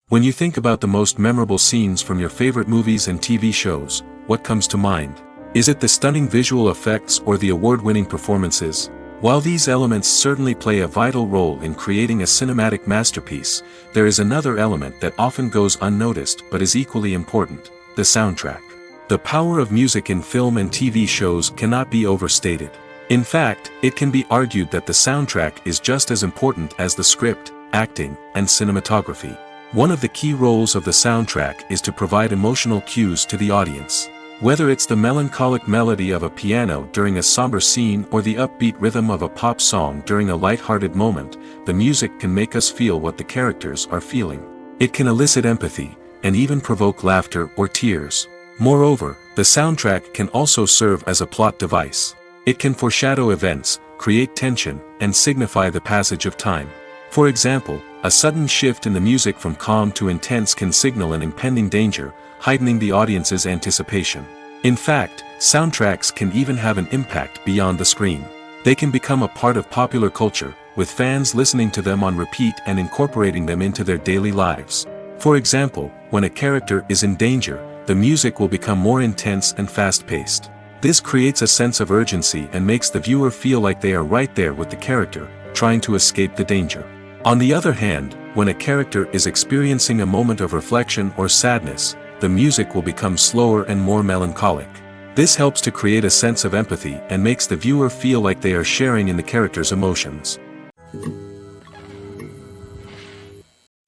When you think about the most memorable scenes from your favorite movies and TV shows, what comes to mind? Is it the stunning visual effects or the award-winning performances? While these elements certainly play a vital role in creating a cinematic masterpiece, there is another element that often goes unnoticed but is equally important: the soundtrack. The power of music in film and TV shows cannot be overstated. In fact, it can be argued that the soundtrack is just as important as the script, acting, and cinematography. One of the key roles of the soundtrack is to provide emotional cues to the audience. Whether it's the melancholic melody of a piano during a somber scene or the upbeat rhythm of a pop song during a light-hearted moment, the music can make us feel what the characters are feeling. It can elicit empathy, and even provoke laughter or tears. Moreover, the soundtrack can also serve as a plot device. It can foreshadow events, create tension, and signify the passage of time. For example, a sudden shift in the music from calm to intense can signal an impending danger, heightening the audience's anticipation. In fact, soundtracks can even have an impact beyond the screen. They can become a part of popular culture, with fans listening to them on repeat and incorporating them into their daily lives. For example, when a character is in danger, the music will become more intense and fast-paced. This creates a sense of urgency and makes the viewer feel like they are right there with the character, trying to escape the danger. On the other hand, when a character is experiencing a moment of reflection or sadness, the music will become slower and more melancholic. This helps to create a sense of empathy and makes the viewer feel like they are sharing in the character's emotions.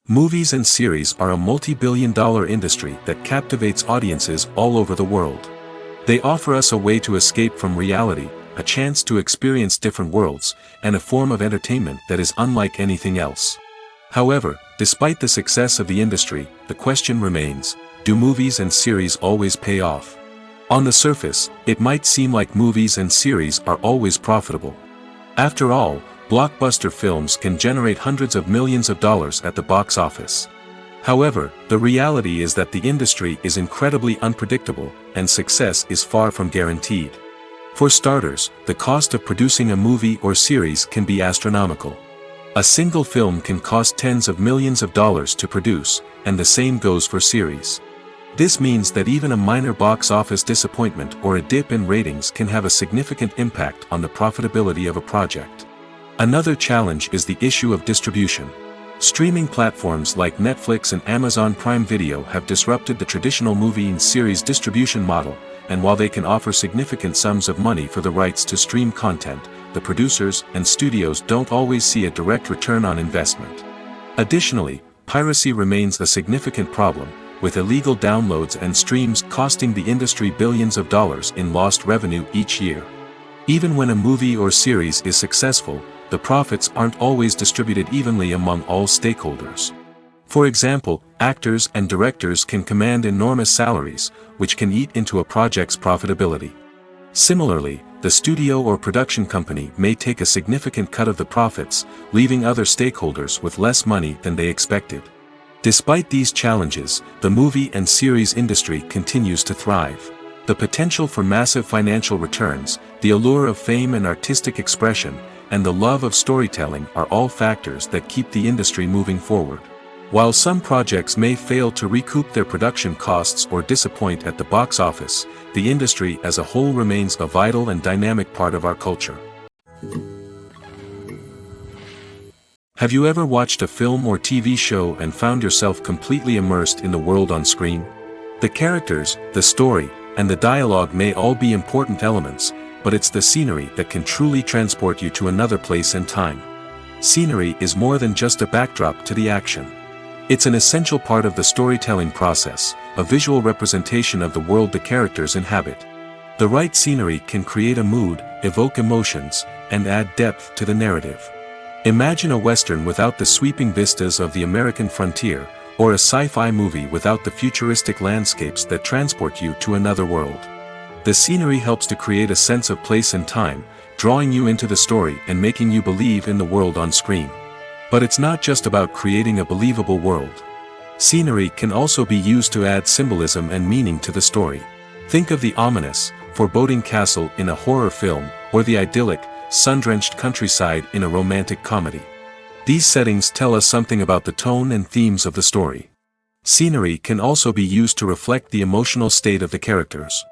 Movies and series are a multi-billion-dollar industry that captivates audiences all over the world. They offer us a way to escape from reality, a chance to experience different worlds, and a form of entertainment that is unlike anything else. However, despite the success of the industry, the question remains, do movies and series always pay off? On the surface, it might seem like movies and series are always profitable. After all, blockbuster films can generate hundreds of millions of dollars at the box office. However, the reality is that the industry is incredibly unpredictable, and success is far from guaranteed. For starters, the cost of producing a movie or series can be astronomical. A single film can cost tens of millions of dollars to produce, and the same goes for series. This means that even a minor box office disappointment or a dip in ratings can have a significant impact on the profitability of a project. Another challenge is the issue of distribution. Streaming platforms like Netflix and Amazon Prime Video have disrupted the traditional movie and series distribution model, and while they can offer significant sums of money for the rights to stream content, the producers and studios don't always see a direct return on investment. Additionally, piracy remains a significant problem, with illegal downloads and streams costing the industry billions of dollars in lost revenue each year. Even when a movie or series is successful, the profits aren't always distributed evenly among all stakeholders. For example, actors and directors can command enormous salaries, which can eat into a project's profitability. Similarly, the studio or production company may take a significant cut of the profits, leaving other stakeholders with less money than they expected. Despite these challenges, the movie and series industry continues to thrive. The potential for massive financial returns, the allure of fame and artistic expression, and the love of storytelling are all factors that keep the industry moving forward. While some projects may fail to recoup their production costs or disappoint at the box office, the industry as a whole remains a vital and dynamic part of our culture. Have you ever watched a film or TV show and found yourself completely immersed in the world on screen? The characters, the story, and the dialogue may all be important elements, but it's the scenery that can truly transport you to another place and time. Scenery is more than just a backdrop to the action. It's an essential part of the storytelling process, a visual representation of the world the characters inhabit. The right scenery can create a mood, evoke emotions, and add depth to the narrative. Imagine a Western without the sweeping vistas of the American frontier, or a sci-fi movie without the futuristic landscapes that transport you to another world. The scenery helps to create a sense of place and time, drawing you into the story and making you believe in the world on screen. But it's not just about creating a believable world. Scenery can also be used to add symbolism and meaning to the story. Think of the ominous, foreboding castle in a horror film, or the idyllic, sun-drenched countryside in a romantic comedy. These settings tell us something about the tone and themes of the story. Scenery can also be used to reflect the emotional state of the characters.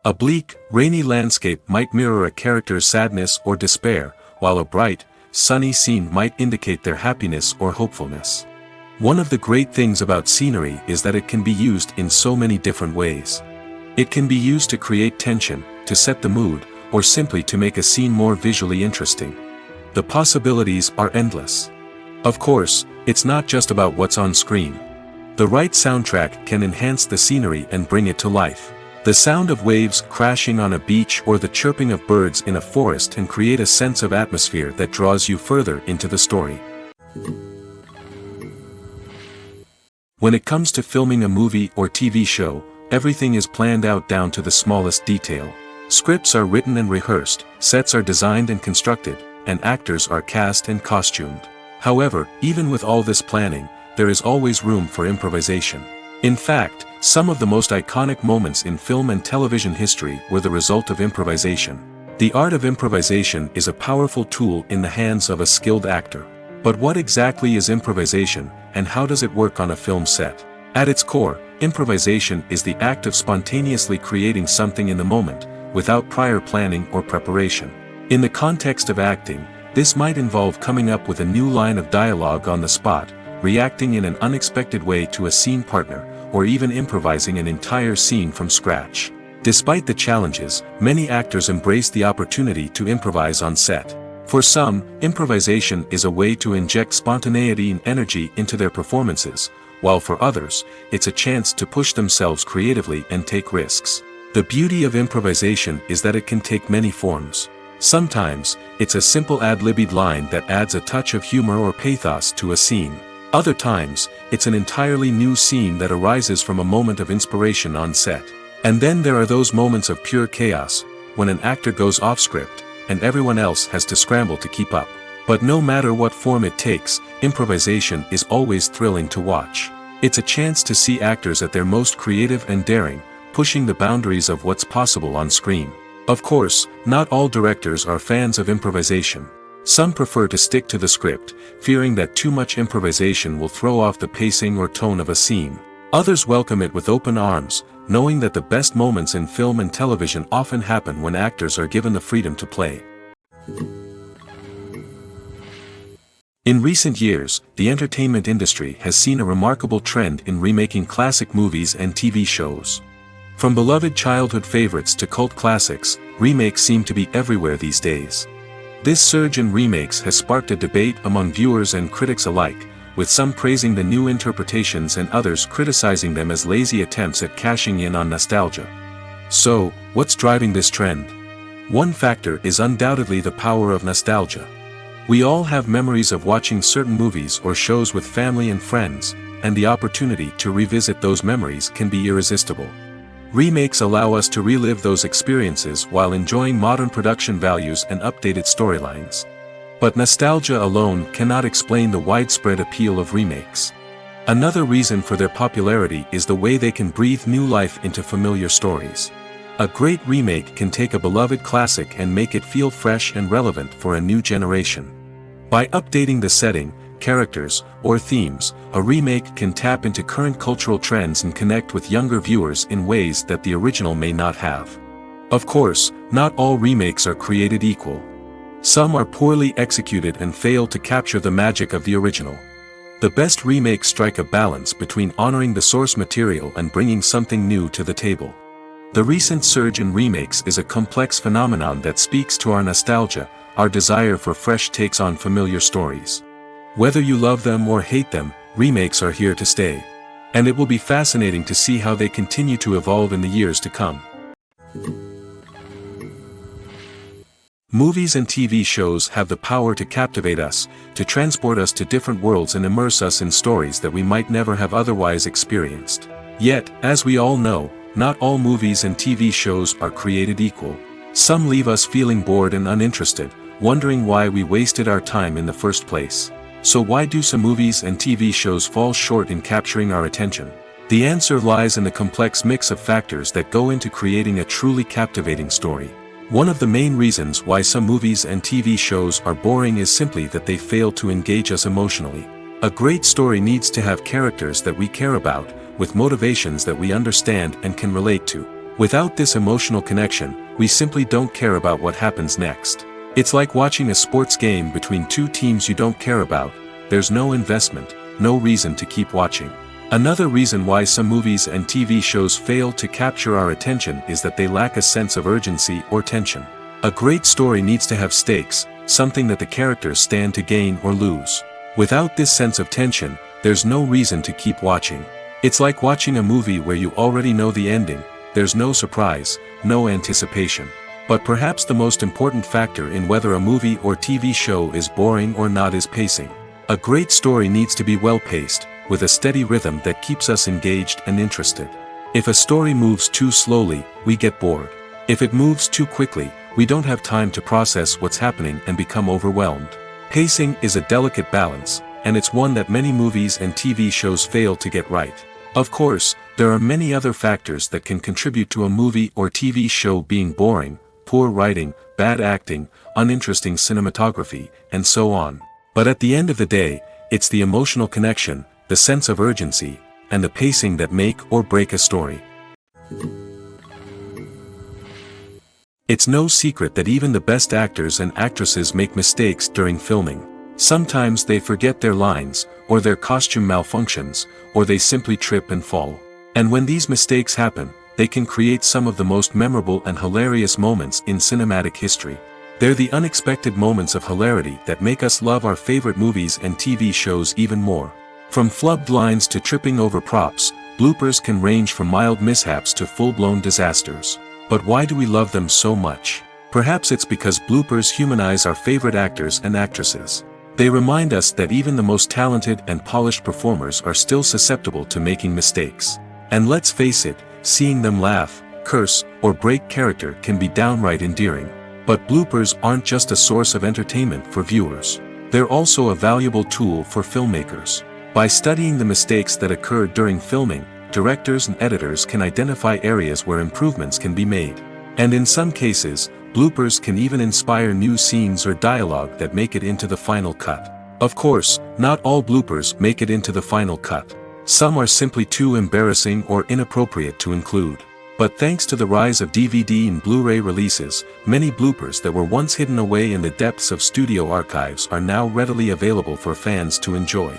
A bleak, rainy landscape might mirror a character's sadness or despair, while a bright, sunny scene might indicate their happiness or hopefulness. One of the great things about scenery is that it can be used in so many different ways. It can be used to create tension, to set the mood, or simply to make a scene more visually interesting. The possibilities are endless. Of course, it's not just about what's on screen. The right soundtrack can enhance the scenery and bring it to life. The sound of waves crashing on a beach or the chirping of birds in a forest can create a sense of atmosphere that draws you further into the story. When it comes to filming a movie or TV show, everything is planned out down to the smallest detail. Scripts are written and rehearsed, sets are designed and constructed, and actors are cast and costumed. However, even with all this planning, there is always room for improvisation. In fact, some of the most iconic moments in film and television history were the result of improvisation. The art of improvisation is a powerful tool in the hands of a skilled actor. But what exactly is improvisation, and how does it work on a film set? At its core, improvisation is the act of spontaneously creating something in the moment, without prior planning or preparation. In the context of acting, this might involve coming up with a new line of dialogue on the spot, reacting in an unexpected way to a scene partner, or even improvising an entire scene from scratch. Despite the challenges, many actors embrace the opportunity to improvise on set. For some, improvisation is a way to inject spontaneity and energy into their performances, while for others, it's a chance to push themselves creatively and take risks. The beauty of improvisation is that it can take many forms. Sometimes, it's a simple ad-libbed line that adds a touch of humor or pathos to a scene. Other times, it's an entirely new scene that arises from a moment of inspiration on set. And then there are those moments of pure chaos, when an actor goes off script, and everyone else has to scramble to keep up. But no matter what form it takes, improvisation is always thrilling to watch. It's a chance to see actors at their most creative and daring, pushing the boundaries of what's possible on screen. Of course, not all directors are fans of improvisation. Some prefer to stick to the script, fearing that too much improvisation will throw off the pacing or tone of a scene. Others welcome it with open arms, knowing that the best moments in film and television often happen when actors are given the freedom to play. In recent years, the entertainment industry has seen a remarkable trend in remaking classic movies and TV shows. From beloved childhood favorites to cult classics, remakes seem to be everywhere these days. This surge in remakes has sparked a debate among viewers and critics alike, with some praising the new interpretations and others criticizing them as lazy attempts at cashing in on nostalgia. So, what's driving this trend? One factor is undoubtedly the power of nostalgia. We all have memories of watching certain movies or shows with family and friends, and the opportunity to revisit those memories can be irresistible. Remakes allow us to relive those experiences while enjoying modern production values and updated storylines. But nostalgia alone cannot explain the widespread appeal of remakes. Another reason for their popularity is the way they can breathe new life into familiar stories. A great remake can take a beloved classic and make it feel fresh and relevant for a new generation. By updating the setting, characters, or themes, a remake can tap into current cultural trends and connect with younger viewers in ways that the original may not have. Of course, not all remakes are created equal. Some are poorly executed and fail to capture the magic of the original. The best remakes strike a balance between honoring the source material and bringing something new to the table. The recent surge in remakes is a complex phenomenon that speaks to our nostalgia, our desire for fresh takes on familiar stories. Whether you love them or hate them, remakes are here to stay. And it will be fascinating to see how they continue to evolve in the years to come. Movies and TV shows have the power to captivate us, to transport us to different worlds and immerse us in stories that we might never have otherwise experienced. Yet, as we all know, not all movies and TV shows are created equal. Some leave us feeling bored and uninterested, wondering why we wasted our time in the first place. So why do some movies and TV shows fall short in capturing our attention? The answer lies in the complex mix of factors that go into creating a truly captivating story. One of the main reasons why some movies and TV shows are boring is simply that they fail to engage us emotionally. A great story needs to have characters that we care about, with motivations that we understand and can relate to. Without this emotional connection, we simply don't care about what happens next. It's like watching a sports game between two teams you don't care about. There's no investment, no reason to keep watching. Another reason why some movies and TV shows fail to capture our attention is that they lack a sense of urgency or tension. A great story needs to have stakes, something that the characters stand to gain or lose. Without this sense of tension, there's no reason to keep watching. It's like watching a movie where you already know the ending. There's no surprise, no anticipation. But perhaps the most important factor in whether a movie or TV show is boring or not is pacing. A great story needs to be well-paced, with a steady rhythm that keeps us engaged and interested. If a story moves too slowly, we get bored. If it moves too quickly, we don't have time to process what's happening and become overwhelmed. Pacing is a delicate balance, and it's one that many movies and TV shows fail to get right. Of course, there are many other factors that can contribute to a movie or TV show being boring: poor writing, bad acting, uninteresting cinematography, and so on. But at the end of the day, it's the emotional connection, the sense of urgency, and the pacing that make or break a story. It's no secret that even the best actors and actresses make mistakes during filming. Sometimes they forget their lines, or their costume malfunctions, or they simply trip and fall. And when these mistakes happen, they can create some of the most memorable and hilarious moments in cinematic history. They're the unexpected moments of hilarity that make us love our favorite movies and TV shows even more. From flubbed lines to tripping over props, bloopers can range from mild mishaps to full-blown disasters. But why do we love them so much? Perhaps it's because bloopers humanize our favorite actors and actresses. They remind us that even the most talented and polished performers are still susceptible to making mistakes. And let's face it, seeing them laugh, curse, or break character can be downright endearing. But bloopers aren't just a source of entertainment for viewers. They're also a valuable tool for filmmakers. By studying the mistakes that occur during filming, directors and editors can identify areas where improvements can be made. And in some cases, bloopers can even inspire new scenes or dialogue that make it into the final cut. Of course, not all bloopers make it into the final cut. Some are simply too embarrassing or inappropriate to include. But thanks to the rise of DVD and Blu-ray releases, many bloopers that were once hidden away in the depths of studio archives are now readily available for fans to enjoy.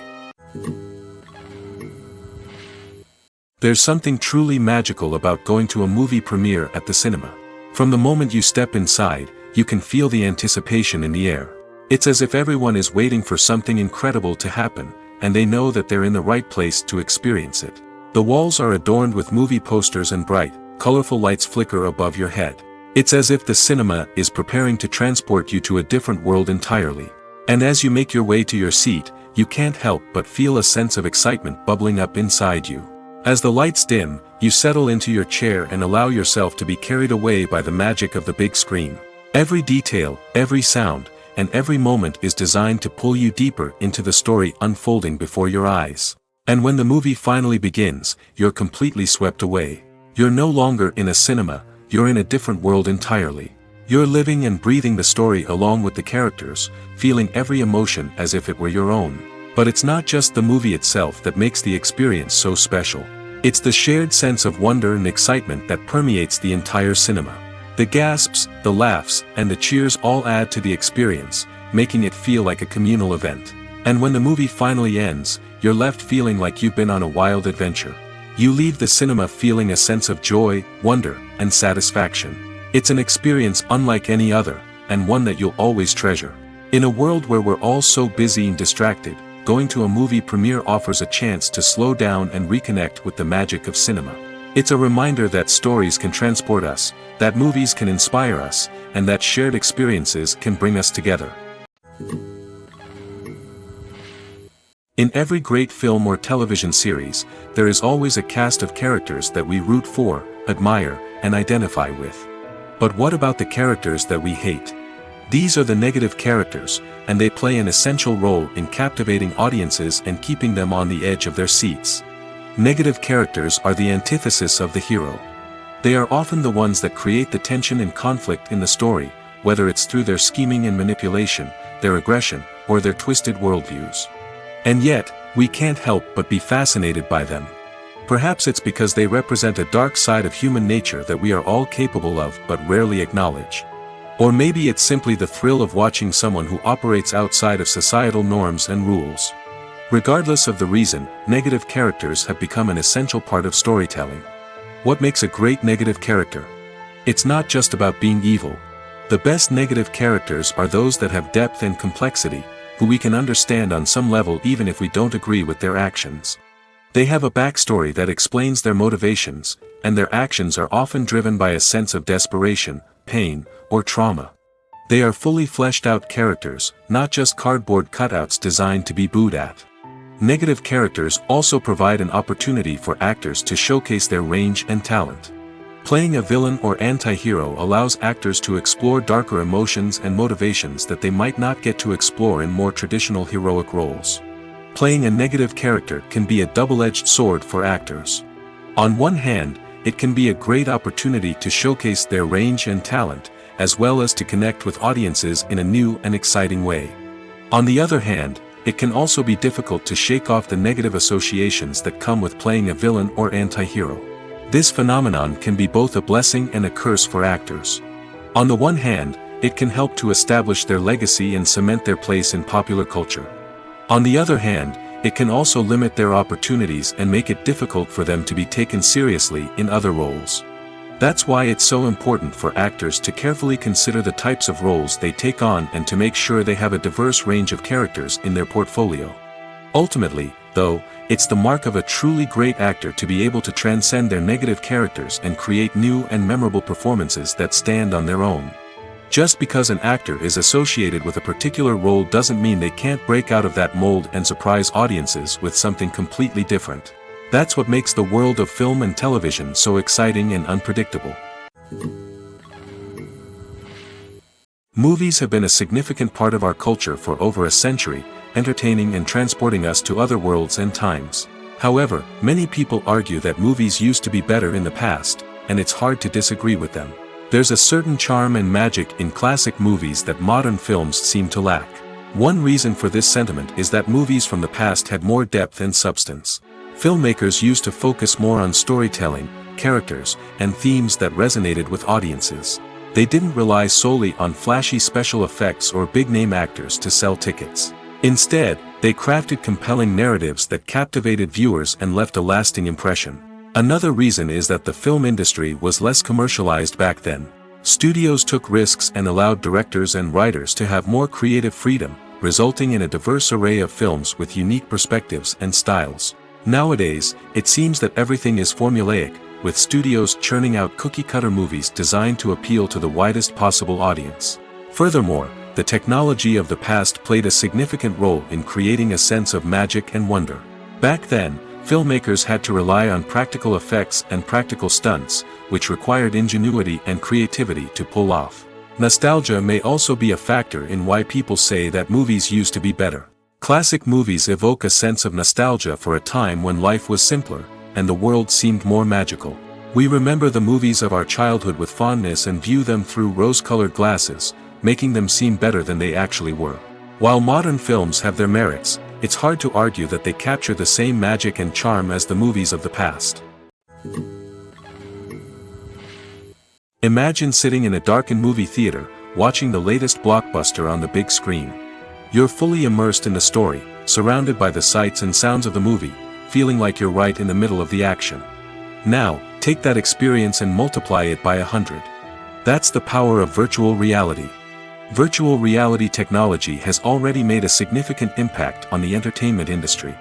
There's something truly magical about going to a movie premiere at the cinema. From the moment you step inside, you can feel the anticipation in the air. It's as if everyone is waiting for something incredible to happen, and they know that they're in the right place to experience it. The walls are adorned with movie posters and bright, colorful lights flicker above your head. It's as if the cinema is preparing to transport you to a different world entirely. And as you make your way to your seat, you can't help but feel a sense of excitement bubbling up inside you. As the lights dim, you settle into your chair and allow yourself to be carried away by the magic of the big screen. Every detail, every sound, and every moment is designed to pull you deeper into the story unfolding before your eyes. And when the movie finally begins, you're completely swept away. You're no longer in a cinema, you're in a different world entirely. You're living and breathing the story along with the characters, feeling every emotion as if it were your own. But it's not just the movie itself that makes the experience so special. It's the shared sense of wonder and excitement that permeates the entire cinema. The gasps, the laughs, and the cheers all add to the experience, making it feel like a communal event. And when the movie finally ends, you're left feeling like you've been on a wild adventure. You leave the cinema feeling a sense of joy, wonder, and satisfaction. It's an experience unlike any other, and one that you'll always treasure. In a world where we're all so busy and distracted, going to a movie premiere offers a chance to slow down and reconnect with the magic of cinema. It's a reminder that stories can transport us, that movies can inspire us, and that shared experiences can bring us together. In every great film or television series, there is always a cast of characters that we root for, admire, and identify with. But what about the characters that we hate? These are the negative characters, and they play an essential role in captivating audiences and keeping them on the edge of their seats. Negative characters are the antithesis of the hero. They are often the ones that create the tension and conflict in the story, whether it's through their scheming and manipulation, their aggression, or their twisted worldviews. And yet, we can't help but be fascinated by them. Perhaps it's because they represent a dark side of human nature that we are all capable of but rarely acknowledge. Or maybe it's simply the thrill of watching someone who operates outside of societal norms and rules. Regardless of the reason, negative characters have become an essential part of storytelling. What makes a great negative character? It's not just about being evil. The best negative characters are those that have depth and complexity, who we can understand on some level even if we don't agree with their actions. They have a backstory that explains their motivations, and their actions are often driven by a sense of desperation, pain, or trauma. They are fully fleshed out characters, not just cardboard cutouts designed to be booed at. Negative characters also provide an opportunity for actors to showcase their range and talent. Playing a villain or anti-hero allows actors to explore darker emotions and motivations that they might not get to explore in more traditional heroic roles. Playing a negative character can be a double-edged sword for actors. On one hand, it can be a great opportunity to showcase their range and talent, as well as to connect with audiences in a new and exciting way. On the other hand, it can also be difficult to shake off the negative associations that come with playing a villain or anti-hero. This phenomenon can be both a blessing and a curse for actors. On the one hand, it can help to establish their legacy and cement their place in popular culture. On the other hand, it can also limit their opportunities and make it difficult for them to be taken seriously in other roles. That's why it's so important for actors to carefully consider the types of roles they take on and to make sure they have a diverse range of characters in their portfolio. Ultimately, though, it's the mark of a truly great actor to be able to transcend their negative characters and create new and memorable performances that stand on their own. Just because an actor is associated with a particular role doesn't mean they can't break out of that mold and surprise audiences with something completely different. That's what makes the world of film and television so exciting and unpredictable. Movies have been a significant part of our culture for over a century, entertaining and transporting us to other worlds and times. However, many people argue that movies used to be better in the past, and it's hard to disagree with them. There's a certain charm and magic in classic movies that modern films seem to lack. One reason for this sentiment is that movies from the past had more depth and substance. Filmmakers used to focus more on storytelling, characters, and themes that resonated with audiences. They didn't rely solely on flashy special effects or big-name actors to sell tickets. Instead, they crafted compelling narratives that captivated viewers and left a lasting impression. Another reason is that the film industry was less commercialized back then. Studios took risks and allowed directors and writers to have more creative freedom, resulting in a diverse array of films with unique perspectives and styles. Nowadays, it seems that everything is formulaic, with studios churning out cookie-cutter movies designed to appeal to the widest possible audience. Furthermore, the technology of the past played a significant role in creating a sense of magic and wonder. Back then, filmmakers had to rely on practical effects and practical stunts, which required ingenuity and creativity to pull off. Nostalgia may also be a factor in why people say that movies used to be better. Classic movies evoke a sense of nostalgia for a time when life was simpler, and the world seemed more magical. We remember the movies of our childhood with fondness and view them through rose-colored glasses, making them seem better than they actually were. While modern films have their merits, it's hard to argue that they capture the same magic and charm as the movies of the past. Imagine sitting in a darkened movie theater, watching the latest blockbuster on the big screen. You're fully immersed in the story, surrounded by the sights and sounds of the movie, feeling like you're right in the middle of the action. Now, take that experience and multiply it by 100. That's the power of virtual reality. Virtual reality technology has already made a significant impact on the entertainment industry.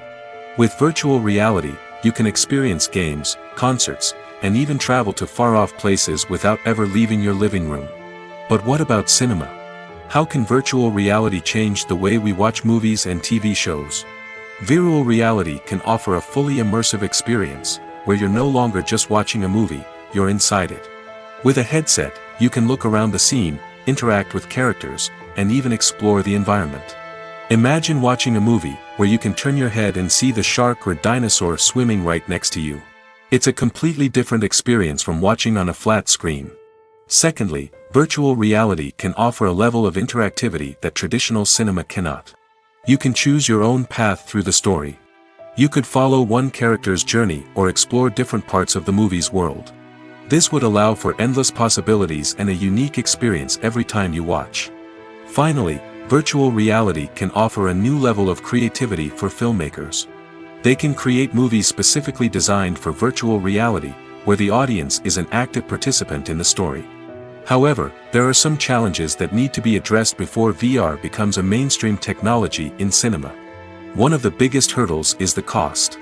With virtual reality, you can experience games, concerts, and even travel to far-off places without ever leaving your living room. But what about cinema? How can virtual reality change the way we watch movies and TV shows? Virtual reality can offer a fully immersive experience, where you're no longer just watching a movie, you're inside it. With a headset, you can look around the scene, interact with characters, and even explore the environment. Imagine watching a movie where you can turn your head and see the shark or dinosaur swimming right next to you. It's a completely different experience from watching on a flat screen. Secondly, virtual reality can offer a level of interactivity that traditional cinema cannot. You can choose your own path through the story. You could follow one character's journey or explore different parts of the movie's world. This would allow for endless possibilities and a unique experience every time you watch. Finally, virtual reality can offer a new level of creativity for filmmakers. They can create movies specifically designed for virtual reality, where the audience is an active participant in the story. However, there are some challenges that need to be addressed before VR becomes a mainstream technology in cinema. One of the biggest hurdles is the cost.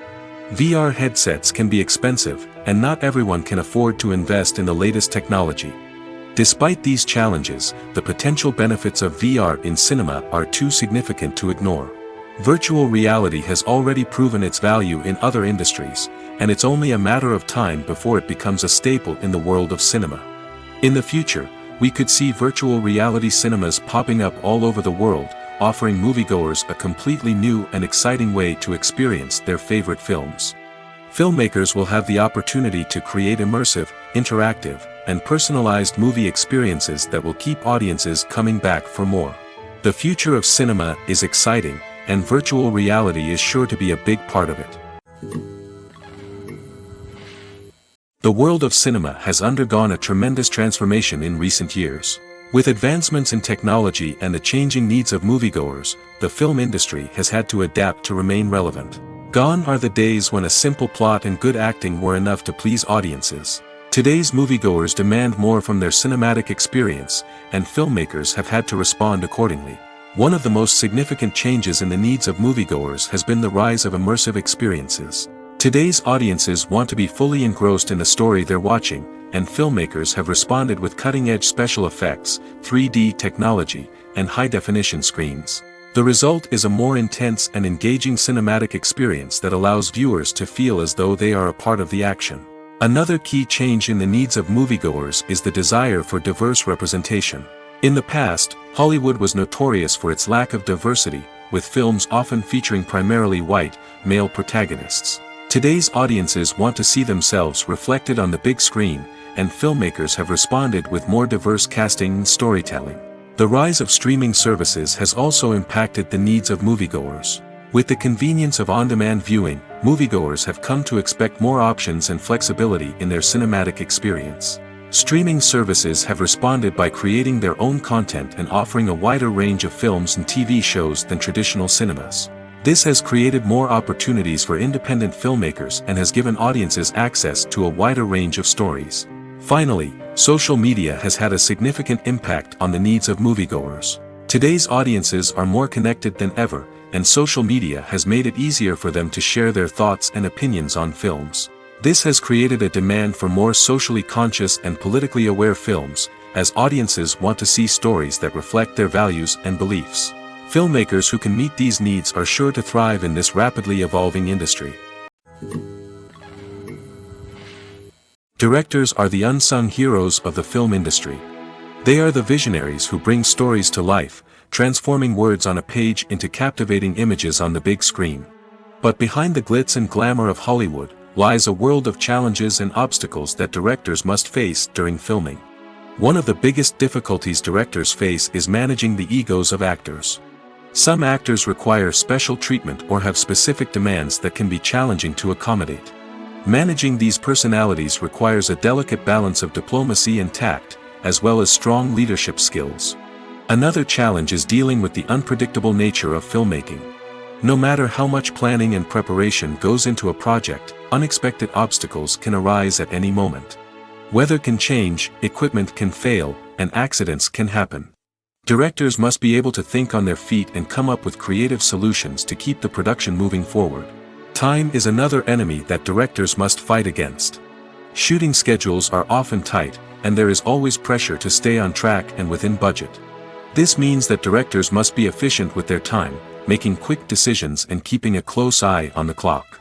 VR headsets can be expensive, and not everyone can afford to invest in the latest technology. Despite these challenges, the potential benefits of VR in cinema are too significant to ignore. Virtual reality has already proven its value in other industries, and it's only a matter of time before it becomes a staple in the world of cinema. In the future, we could see virtual reality cinemas popping up all over the world, offering moviegoers a completely new and exciting way to experience their favorite films. Filmmakers will have the opportunity to create immersive, interactive, and personalized movie experiences that will keep audiences coming back for more. The future of cinema is exciting, and virtual reality is sure to be a big part of it. The world of cinema has undergone a tremendous transformation in recent years. With advancements in technology and the changing needs of moviegoers, the film industry has had to adapt to remain relevant. Gone are the days when a simple plot and good acting were enough to please audiences. Today's moviegoers demand more from their cinematic experience, and filmmakers have had to respond accordingly. One of the most significant changes in the needs of moviegoers has been the rise of immersive experiences. Today's audiences want to be fully engrossed in the story they're watching, and filmmakers have responded with cutting-edge special effects, 3D technology, and high-definition screens. The result is a more intense and engaging cinematic experience that allows viewers to feel as though they are a part of the action. Another key change in the needs of moviegoers is the desire for diverse representation. In the past, Hollywood was notorious for its lack of diversity, with films often featuring primarily white, male protagonists. Today's audiences want to see themselves reflected on the big screen, and filmmakers have responded with more diverse casting and storytelling. The rise of streaming services has also impacted the needs of moviegoers. With the convenience of on-demand viewing, moviegoers have come to expect more options and flexibility in their cinematic experience. Streaming services have responded by creating their own content and offering a wider range of films and TV shows than traditional cinemas. This has created more opportunities for independent filmmakers and has given audiences access to a wider range of stories. Finally, social media has had a significant impact on the needs of moviegoers. Today's audiences are more connected than ever, and social media has made it easier for them to share their thoughts and opinions on films. This has created a demand for more socially conscious and politically aware films, as audiences want to see stories that reflect their values and beliefs. Filmmakers who can meet these needs are sure to thrive in this rapidly evolving industry. Directors are the unsung heroes of the film industry. They are the visionaries who bring stories to life, transforming words on a page into captivating images on the big screen. But behind the glitz and glamour of Hollywood lies a world of challenges and obstacles that directors must face during filming. One of the biggest difficulties directors face is managing the egos of actors. Some actors require special treatment or have specific demands that can be challenging to accommodate. Managing these personalities requires a delicate balance of diplomacy and tact, as well as strong leadership skills. Another challenge is dealing with the unpredictable nature of filmmaking. No matter how much planning and preparation goes into a project, unexpected obstacles can arise at any moment. Weather can change, equipment can fail, and accidents can happen. Directors must be able to think on their feet and come up with creative solutions to keep the production moving forward. Time is another enemy that directors must fight against. Shooting schedules are often tight, and there is always pressure to stay on track and within budget. This means that directors must be efficient with their time, making quick decisions and keeping a close eye on the clock.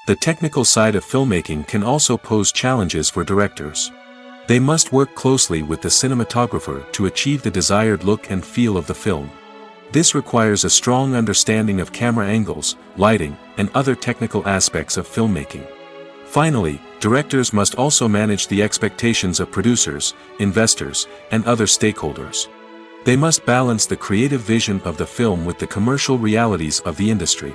The technical side of filmmaking can also pose challenges for directors. They must work closely with the cinematographer to achieve the desired look and feel of the film. This requires a strong understanding of camera angles, lighting, and other technical aspects of filmmaking. Finally, directors must also manage the expectations of producers, investors, and other stakeholders. They must balance the creative vision of the film with the commercial realities of the industry.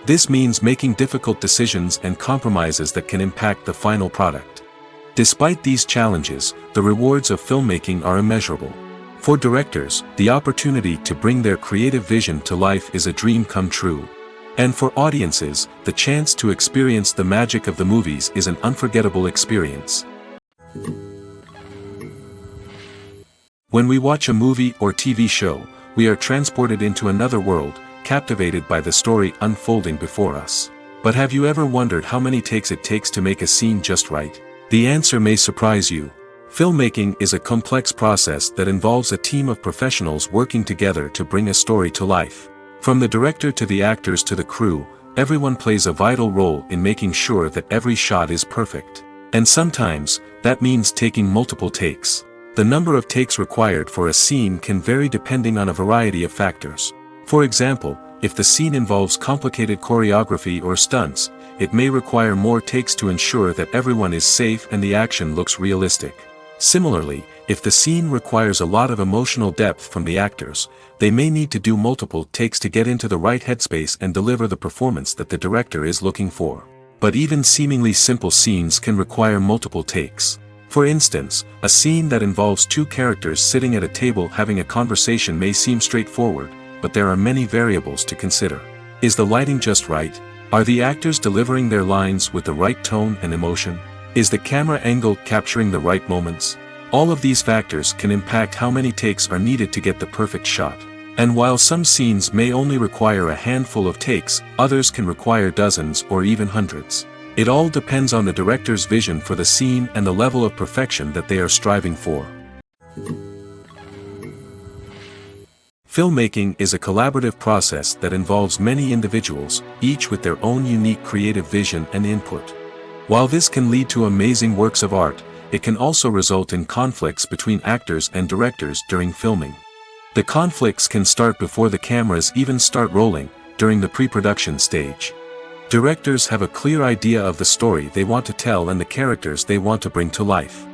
This means making difficult decisions and compromises that can impact the final product. Despite these challenges, the rewards of filmmaking are immeasurable. For directors, the opportunity to bring their creative vision to life is a dream come true. And for audiences, the chance to experience the magic of the movies is an unforgettable experience. When we watch a movie or TV show, we are transported into another world, captivated by the story unfolding before us. But have you ever wondered how many takes it takes to make a scene just right? The answer may surprise you. Filmmaking is a complex process that involves a team of professionals working together to bring a story to life. From the director to the actors to the crew, everyone plays a vital role in making sure that every shot is perfect. And sometimes, that means taking multiple takes. The number of takes required for a scene can vary depending on a variety of factors. For example, if the scene involves complicated choreography or stunts, it may require more takes to ensure that everyone is safe and the action looks realistic. Similarly, if the scene requires a lot of emotional depth from the actors, they may need to do multiple takes to get into the right headspace and deliver the performance that the director is looking for. But even seemingly simple scenes can require multiple takes. For instance, a scene that involves two characters sitting at a table having a conversation may seem straightforward, but there are many variables to consider. Is the lighting just right? Are the actors delivering their lines with the right tone and emotion? Is the camera angle capturing the right moments? All of these factors can impact how many takes are needed to get the perfect shot. And while some scenes may only require a handful of takes, others can require dozens or even hundreds. It all depends on the director's vision for the scene and the level of perfection that they are striving for. Filmmaking is a collaborative process that involves many individuals, each with their own unique creative vision and input. While this can lead to amazing works of art, it can also result in conflicts between actors and directors during filming. The conflicts can start before the cameras even start rolling, during the pre-production stage. Directors have a clear idea of the story they want to tell and the characters they want to bring to life.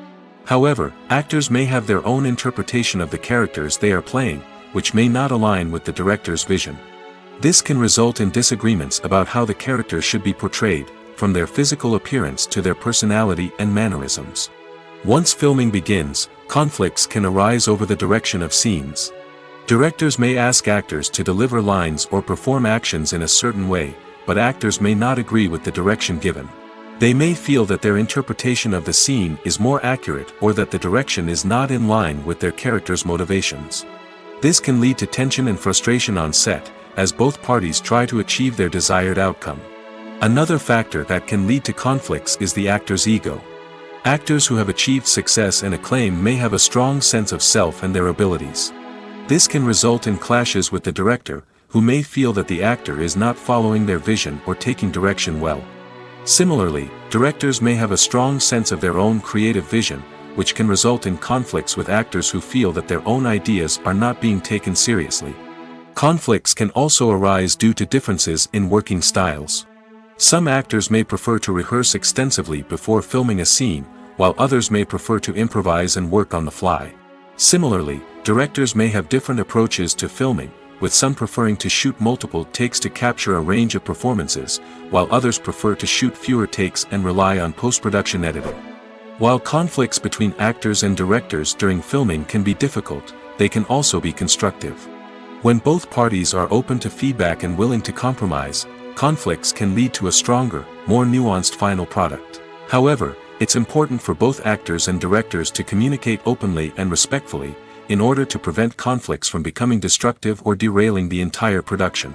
However, actors may have their own interpretation of the characters they are playing, which may not align with the director's vision. This can result in disagreements about how the characters should be portrayed, from their physical appearance to their personality and mannerisms. Once filming begins, conflicts can arise over the direction of scenes. Directors may ask actors to deliver lines or perform actions in a certain way, but actors may not agree with the direction given. They may feel that their interpretation of the scene is more accurate or that the direction is not in line with their character's motivations. This can lead to tension and frustration on set, as both parties try to achieve their desired outcome. Another factor that can lead to conflicts is the actor's ego. Actors who have achieved success and acclaim may have a strong sense of self and their abilities. This can result in clashes with the director, who may feel that the actor is not following their vision or taking direction well. Similarly, directors may have a strong sense of their own creative vision, which can result in conflicts with actors who feel that their own ideas are not being taken seriously. Conflicts can also arise due to differences in working styles. Some actors may prefer to rehearse extensively before filming a scene, while others may prefer to improvise and work on the fly. Similarly, directors may have different approaches to filming, with some preferring to shoot multiple takes to capture a range of performances, while others prefer to shoot fewer takes and rely on post-production editing. While conflicts between actors and directors during filming can be difficult, they can also be constructive. When both parties are open to feedback and willing to compromise, conflicts can lead to a stronger, more nuanced final product. However, it's important for both actors and directors to communicate openly and respectfully, in order to prevent conflicts from becoming destructive or derailing the entire production.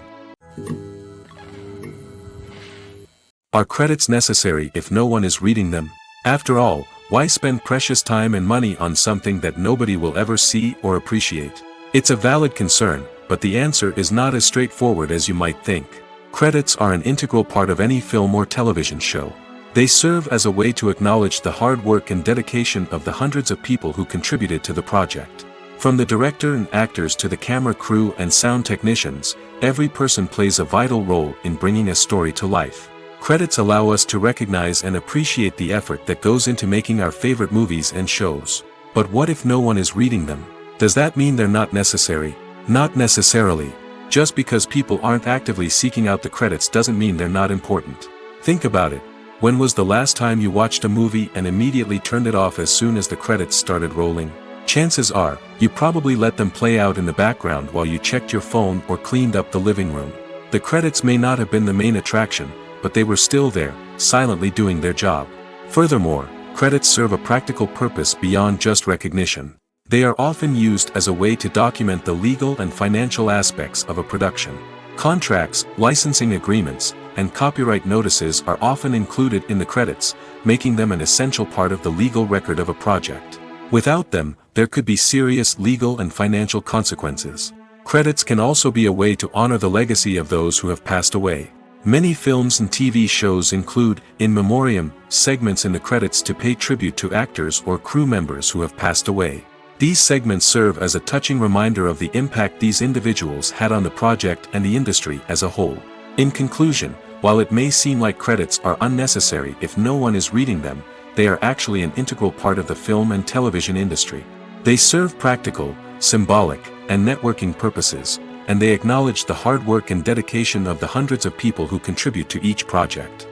Are credits necessary if no one is reading them? After all, why spend precious time and money on something that nobody will ever see or appreciate? It's a valid concern, but the answer is not as straightforward as you might think. Credits are an integral part of any film or television show. They serve as a way to acknowledge the hard work and dedication of the hundreds of people who contributed to the project. From the director and actors to the camera crew and sound technicians, every person plays a vital role in bringing a story to life. Credits allow us to recognize and appreciate the effort that goes into making our favorite movies and shows. But what if no one is reading them? Does that mean they're not necessary? Not necessarily. Just because people aren't actively seeking out the credits doesn't mean they're not important. Think about it. When was the last time you watched a movie and immediately turned it off as soon as the credits started rolling? Chances are, you probably let them play out in the background while you checked your phone or cleaned up the living room. The credits may not have been the main attraction, but they were still there, silently doing their job. Furthermore, credits serve a practical purpose beyond just recognition. They are often used as a way to document the legal and financial aspects of a production. Contracts, licensing agreements, and copyright notices are often included in the credits, making them an essential part of the legal record of a project. Without them, there could be serious legal and financial consequences. Credits can also be a way to honor the legacy of those who have passed away. Many films and TV shows include, in memoriam, segments in the credits to pay tribute to actors or crew members who have passed away. These segments serve as a touching reminder of the impact these individuals had on the project and the industry as a whole. In conclusion, while it may seem like credits are unnecessary if no one is reading them, they are actually an integral part of the film and television industry. They serve practical, symbolic, and networking purposes, and they acknowledge the hard work and dedication of the hundreds of people who contribute to each project.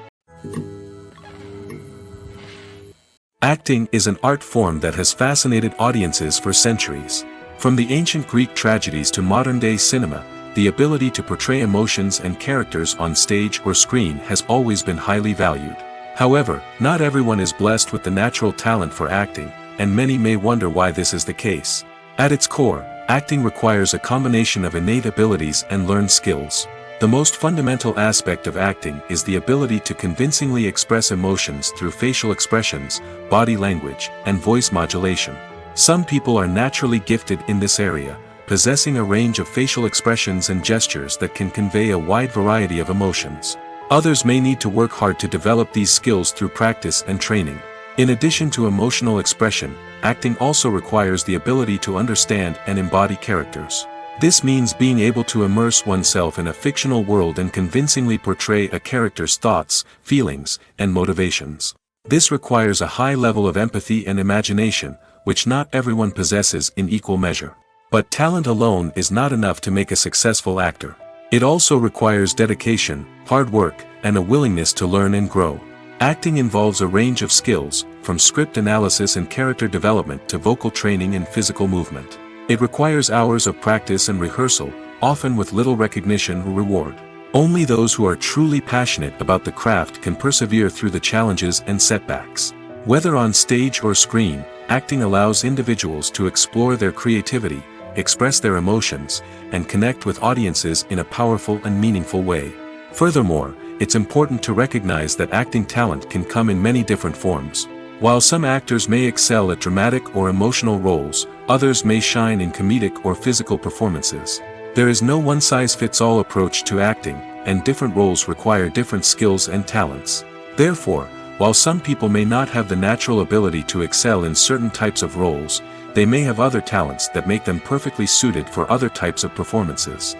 Acting is an art form that has fascinated audiences for centuries. From the ancient Greek tragedies to modern-day cinema, the ability to portray emotions and characters on stage or screen has always been highly valued. However, not everyone is blessed with the natural talent for acting, and many may wonder why this is the case. At its core, acting requires a combination of innate abilities and learned skills. The most fundamental aspect of acting is the ability to convincingly express emotions through facial expressions, body language, and voice modulation. Some people are naturally gifted in this area, possessing a range of facial expressions and gestures that can convey a wide variety of emotions. Others may need to work hard to develop these skills through practice and training. In addition to emotional expression, acting also requires the ability to understand and embody characters. This means being able to immerse oneself in a fictional world and convincingly portray a character's thoughts, feelings, and motivations. This requires a high level of empathy and imagination, which not everyone possesses in equal measure. But talent alone is not enough to make a successful actor. It also requires dedication, hard work, and a willingness to learn and grow. Acting involves a range of skills, from script analysis and character development to vocal training and physical movement. It requires hours of practice and rehearsal, often with little recognition or reward. Only those who are truly passionate about the craft can persevere through the challenges and setbacks. Whether on stage or screen, acting allows individuals to explore their creativity, express their emotions, and connect with audiences in a powerful and meaningful way. Furthermore, it's important to recognize that acting talent can come in many different forms. While some actors may excel at dramatic or emotional roles, others may shine in comedic or physical performances. There is no one-size-fits-all approach to acting, and different roles require different skills and talents. Therefore, while some people may not have the natural ability to excel in certain types of roles, they may have other talents that make them perfectly suited for other types of performances.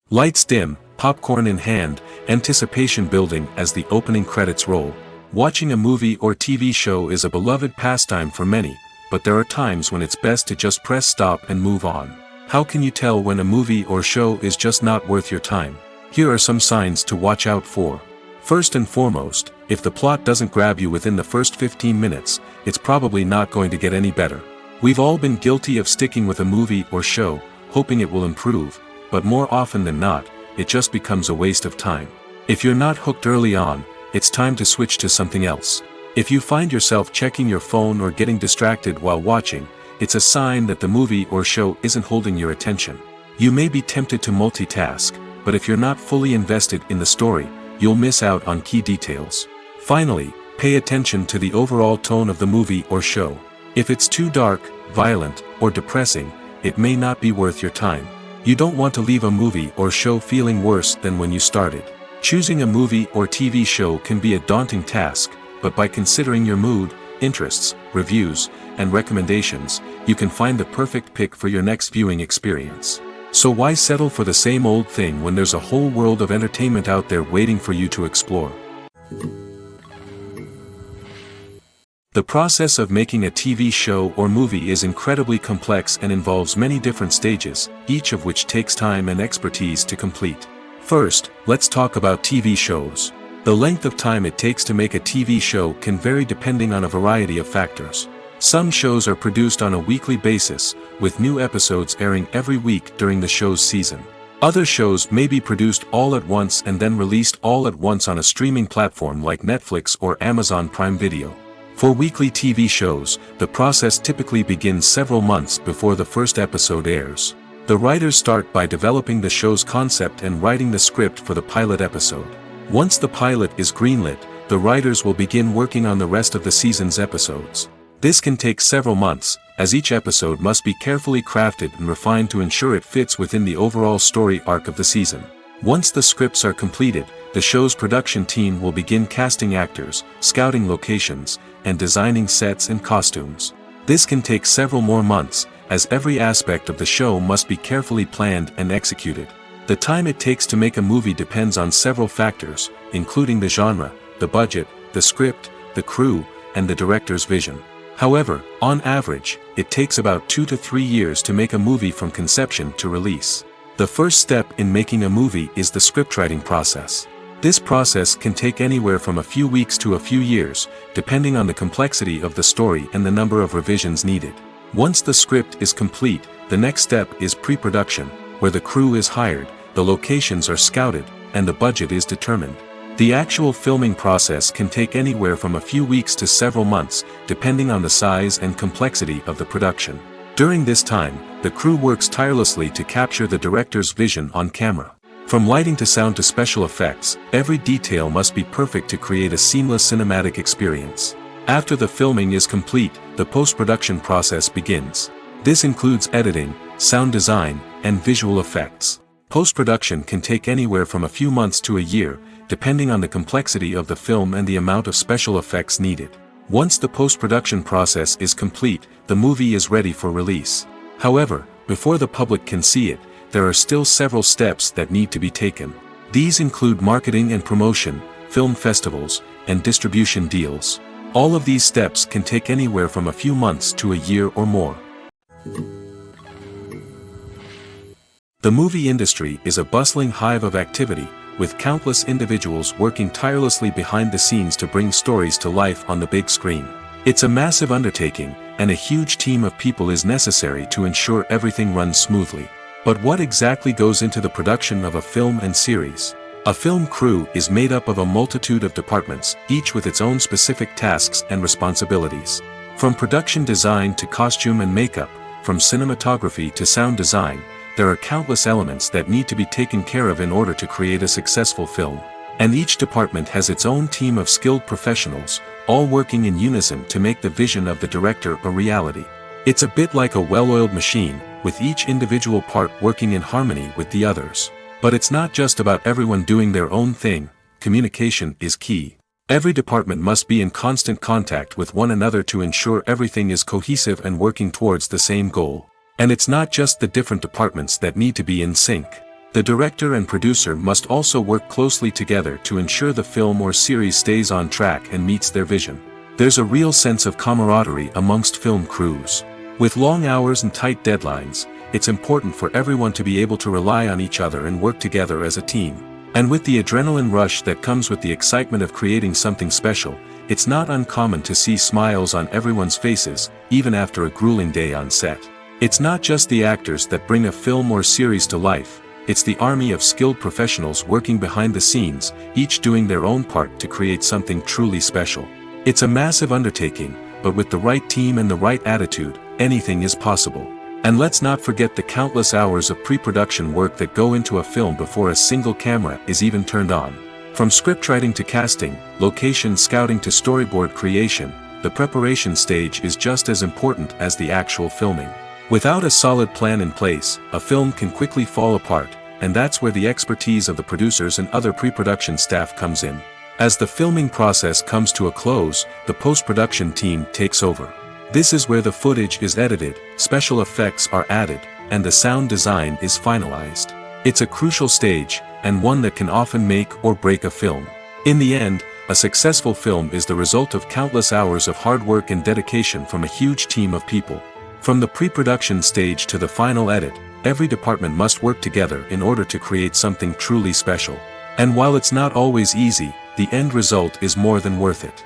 Lights dim, popcorn in hand, anticipation building as the opening credits roll. Watching a movie or TV show is a beloved pastime for many, but there are times when it's best to just press stop and move on. How can you tell when a movie or show is just not worth your time? Here are some signs to watch out for. First and foremost, if the plot doesn't grab you within the first 15 minutes, it's probably not going to get any better. We've all been guilty of sticking with a movie or show, hoping it will improve, but more often than not, it just becomes a waste of time. If you're not hooked early on, it's time to switch to something else. If you find yourself checking your phone or getting distracted while watching, it's a sign that the movie or show isn't holding your attention. You may be tempted to multitask, but if you're not fully invested in the story, you'll miss out on key details. Finally, pay attention to the overall tone of the movie or show. If it's too dark, violent, or depressing, it may not be worth your time. You don't want to leave a movie or show feeling worse than when you started. Choosing a movie or TV show can be a daunting task, but by considering your mood, interests, reviews, and recommendations, you can find the perfect pick for your next viewing experience. So why settle for the same old thing when there's a whole world of entertainment out there waiting for you to explore? The process of making a TV show or movie is incredibly complex and involves many different stages, each of which takes time and expertise to complete. First, let's talk about TV shows. The length of time it takes to make a TV show can vary depending on a variety of factors. Some shows are produced on a weekly basis, with new episodes airing every week during the show's season. Other shows may be produced all at once and then released all at once on a streaming platform like Netflix or Amazon Prime Video. For weekly TV shows, the process typically begins several months before the first episode airs. The writers start by developing the show's concept and writing the script for the pilot episode. Once the pilot is greenlit, the writers will begin working on the rest of the season's episodes. This can take several months, as each episode must be carefully crafted and refined to ensure it fits within the overall story arc of the season. Once the scripts are completed, the show's production team will begin casting actors, scouting locations, and designing sets and costumes. This can take several more months, as every aspect of the show must be carefully planned and executed. The time it takes to make a movie depends on several factors, including the genre, the budget, the script, the crew, and the director's vision. However, on average, it takes about 2 to 3 years to make a movie from conception to release. The first step in making a movie is the scriptwriting process. This process can take anywhere from a few weeks to a few years, depending on the complexity of the story and the number of revisions needed. Once the script is complete, the next step is pre-production, where the crew is hired, the locations are scouted, and the budget is determined. The actual filming process can take anywhere from a few weeks to several months, depending on the size and complexity of the production. During this time, the crew works tirelessly to capture the director's vision on camera. From lighting to sound to special effects, every detail must be perfect to create a seamless cinematic experience. After the filming is complete, the post-production process begins. This includes editing, sound design, and visual effects. Post-production can take anywhere from a few months to a year, depending on the complexity of the film and the amount of special effects needed. Once the post-production process is complete, the movie is ready for release. However, before the public can see it, there are still several steps that need to be taken. These include marketing and promotion, film festivals, and distribution deals. All of these steps can take anywhere from a few months to a year or more. The movie industry is a bustling hive of activity, with countless individuals working tirelessly behind the scenes to bring stories to life on the big screen. It's a massive undertaking, and a huge team of people is necessary to ensure everything runs smoothly. But what exactly goes into the production of a film and series? A film crew is made up of a multitude of departments, each with its own specific tasks and responsibilities. From production design to costume and makeup, from cinematography to sound design, there are countless elements that need to be taken care of in order to create a successful film. And each department has its own team of skilled professionals, all working in unison to make the vision of the director a reality. It's a bit like a well-oiled machine, with each individual part working in harmony with the others. But it's not just about everyone doing their own thing. Communication is key. Every department must be in constant contact with one another to ensure everything is cohesive and working towards the same goal. And it's not just the different departments that need to be in sync. The director and producer must also work closely together to ensure the film or series stays on track and meets their vision. There's a real sense of camaraderie amongst film crews. With long hours and tight deadlines, it's important for everyone to be able to rely on each other and work together as a team. And with the adrenaline rush that comes with the excitement of creating something special, it's not uncommon to see smiles on everyone's faces, even after a grueling day on set. It's not just the actors that bring a film or series to life, it's the army of skilled professionals working behind the scenes, each doing their own part to create something truly special. It's a massive undertaking, but with the right team and the right attitude, anything is possible. And let's not forget the countless hours of pre-production work that go into a film before a single camera is even turned on. From scriptwriting to casting, location scouting to storyboard creation, the preparation stage is just as important as the actual filming. Without a solid plan in place, a film can quickly fall apart, and that's where the expertise of the producers and other pre-production staff comes in. As the filming process comes to a close, the post-production team takes over. This is where the footage is edited, special effects are added, and the sound design is finalized. It's a crucial stage, and one that can often make or break a film. In the end, a successful film is the result of countless hours of hard work and dedication from a huge team of people. From the pre-production stage to the final edit, every department must work together in order to create something truly special. And while it's not always easy, the end result is more than worth it.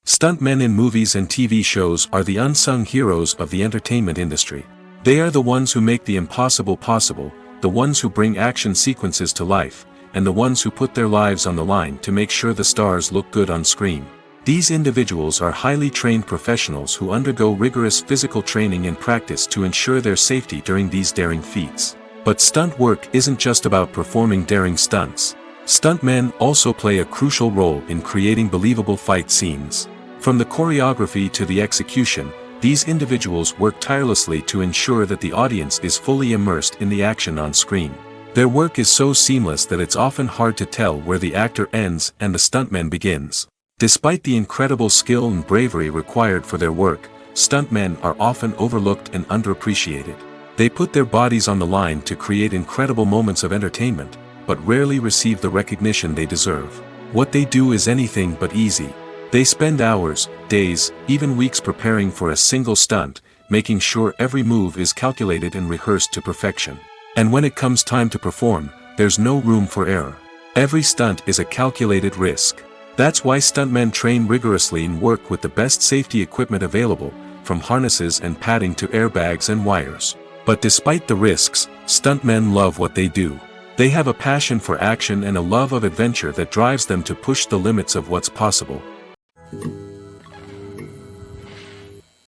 Stuntmen in movies and TV shows are the unsung heroes of the entertainment industry. They are the ones who make the impossible possible, the ones who bring action sequences to life, and the ones who put their lives on the line to make sure the stars look good on screen. These individuals are highly trained professionals who undergo rigorous physical training and practice to ensure their safety during these daring feats. But stunt work isn't just about performing daring stunts. Stuntmen also play a crucial role in creating believable fight scenes. From the choreography to the execution, these individuals work tirelessly to ensure that the audience is fully immersed in the action on screen. Their work is so seamless that it's often hard to tell where the actor ends and the stuntman begins. Despite the incredible skill and bravery required for their work, stuntmen are often overlooked and underappreciated. They put their bodies on the line to create incredible moments of entertainment, but rarely receive the recognition they deserve. What they do is anything but easy. They spend hours, days, even weeks preparing for a single stunt, making sure every move is calculated and rehearsed to perfection. And when it comes time to perform, there's no room for error. Every stunt is a calculated risk. That's why stuntmen train rigorously and work with the best safety equipment available, from harnesses and padding to airbags and wires. But despite the risks, stuntmen love what they do. They have a passion for action and a love of adventure that drives them to push the limits of what's possible.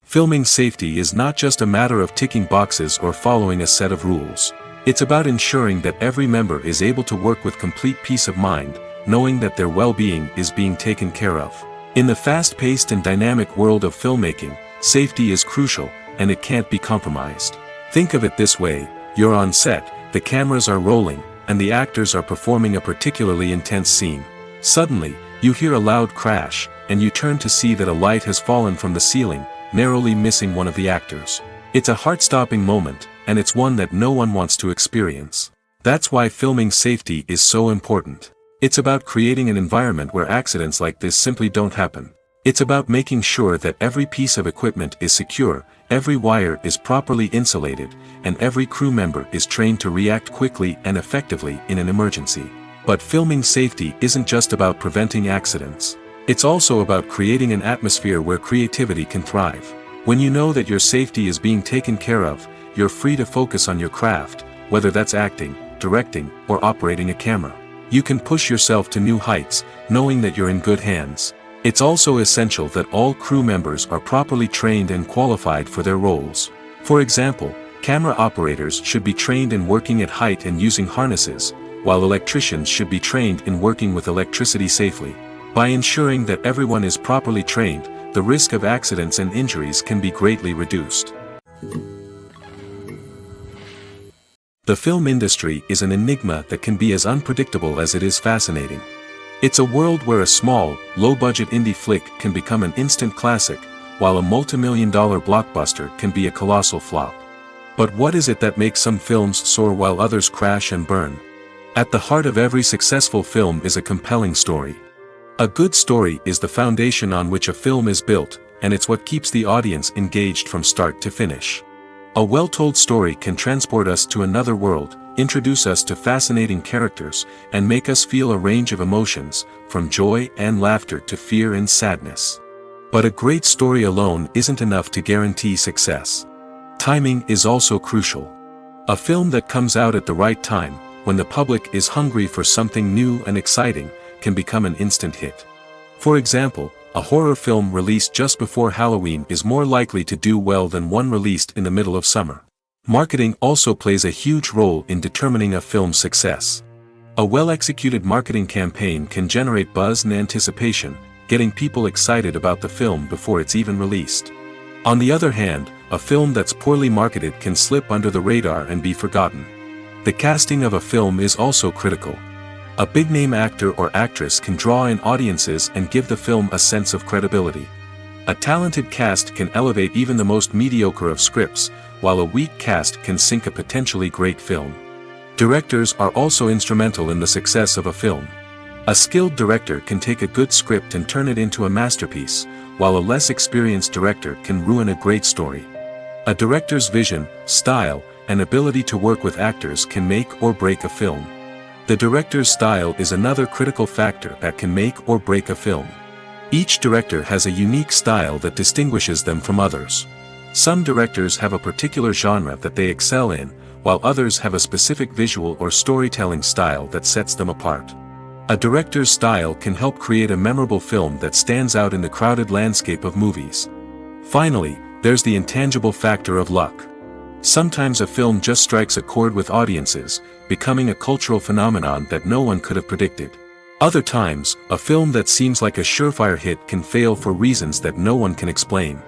Filming safety is not just a matter of ticking boxes or following a set of rules. It's about ensuring that every member is able to work with complete peace of mind, knowing that their well-being is being taken care of. In the fast-paced and dynamic world of filmmaking, safety is crucial, and it can't be compromised. Think of it this way: you're on set, the cameras are rolling, and the actors are performing a particularly intense scene. Suddenly, you hear a loud crash, and you turn to see that a light has fallen from the ceiling, narrowly missing one of the actors. It's a heart-stopping moment, and it's one that no one wants to experience. That's why filming safety is so important. It's about creating an environment where accidents like this simply don't happen. It's about making sure that every piece of equipment is secure, every wire is properly insulated, and every crew member is trained to react quickly and effectively in an emergency. But filming safety isn't just about preventing accidents. It's also about creating an atmosphere where creativity can thrive. When you know that your safety is being taken care of, you're free to focus on your craft, whether that's acting, directing, or operating a camera. You can push yourself to new heights, knowing that you're in good hands. It's also essential that all crew members are properly trained and qualified for their roles. For example, camera operators should be trained in working at height and using harnesses, while electricians should be trained in working with electricity safely. By ensuring that everyone is properly trained, the risk of accidents and injuries can be greatly reduced. The film industry is an enigma that can be as unpredictable as it is fascinating. It's a world where a small, low-budget indie flick can become an instant classic, while a multi-million-dollar blockbuster can be a colossal flop. But what is it that makes some films soar while others crash and burn? At the heart of every successful film is a compelling story. A good story is the foundation on which a film is built, and it's what keeps the audience engaged from start to finish. A well-told story can transport us to another world, introduce us to fascinating characters, and make us feel a range of emotions, from joy and laughter to fear and sadness. But a great story alone isn't enough to guarantee success. Timing is also crucial. A film that comes out at the right time, when the public is hungry for something new and exciting, can become an instant hit. For example, a horror film released just before Halloween is more likely to do well than one released in the middle of summer. Marketing also plays a huge role in determining a film's success. A well-executed marketing campaign can generate buzz and anticipation, getting people excited about the film before it's even released. On the other hand, a film that's poorly marketed can slip under the radar and be forgotten. The casting of a film is also critical. A big-name actor or actress can draw in audiences and give the film a sense of credibility. A talented cast can elevate even the most mediocre of scripts, while a weak cast can sink a potentially great film. Directors are also instrumental in the success of a film. A skilled director can take a good script and turn it into a masterpiece, while a less experienced director can ruin a great story. A director's vision, style, and ability to work with actors can make or break a film. The director's style is another critical factor that can make or break a film. Each director has a unique style that distinguishes them from others. Some directors have a particular genre that they excel in, while others have a specific visual or storytelling style that sets them apart. A director's style can help create a memorable film that stands out in the crowded landscape of movies. Finally, there's the intangible factor of luck. Sometimes a film just strikes a chord with audiences, becoming a cultural phenomenon that no one could have predicted. Other times, a film that seems like a surefire hit can fail for reasons that no one can explain.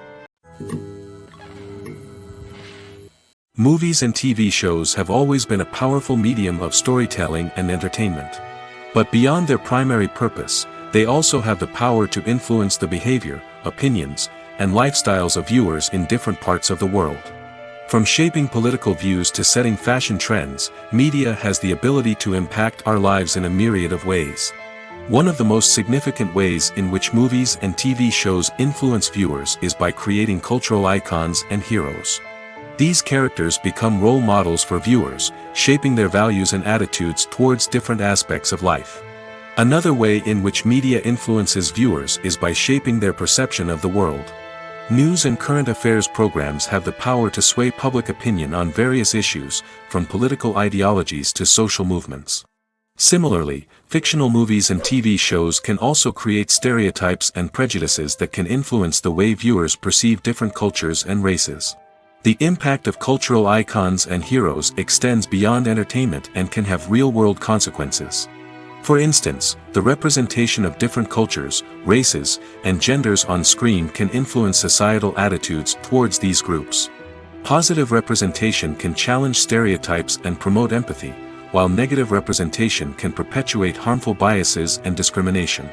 Movies and TV shows have always been a powerful medium of storytelling and entertainment. But beyond their primary purpose, they also have the power to influence the behavior, opinions, and lifestyles of viewers in different parts of the world. From shaping political views to setting fashion trends, media has the ability to impact our lives in a myriad of ways. One of the most significant ways in which movies and TV shows influence viewers is by creating cultural icons and heroes. These characters become role models for viewers, shaping their values and attitudes towards different aspects of life. Another way in which media influences viewers is by shaping their perception of the world. News and current affairs programs have the power to sway public opinion on various issues, from political ideologies to social movements. Similarly, fictional movies and TV shows can also create stereotypes and prejudices that can influence the way viewers perceive different cultures and races. The impact of cultural icons and heroes extends beyond entertainment and can have real-world consequences. For instance, the representation of different cultures, races, and genders on screen can influence societal attitudes towards these groups. Positive representation can challenge stereotypes and promote empathy, while negative representation can perpetuate harmful biases and discrimination.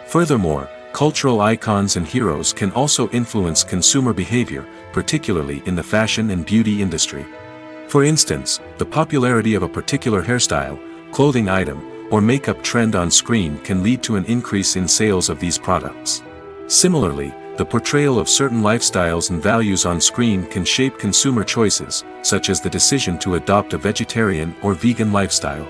Furthermore, cultural icons and heroes can also influence consumer behavior, particularly in the fashion and beauty industry. For instance, the popularity of a particular hairstyle, clothing item, or makeup trend on screen can lead to an increase in sales of these products. Similarly, the portrayal of certain lifestyles and values on screen can shape consumer choices, such as the decision to adopt a vegetarian or vegan lifestyle.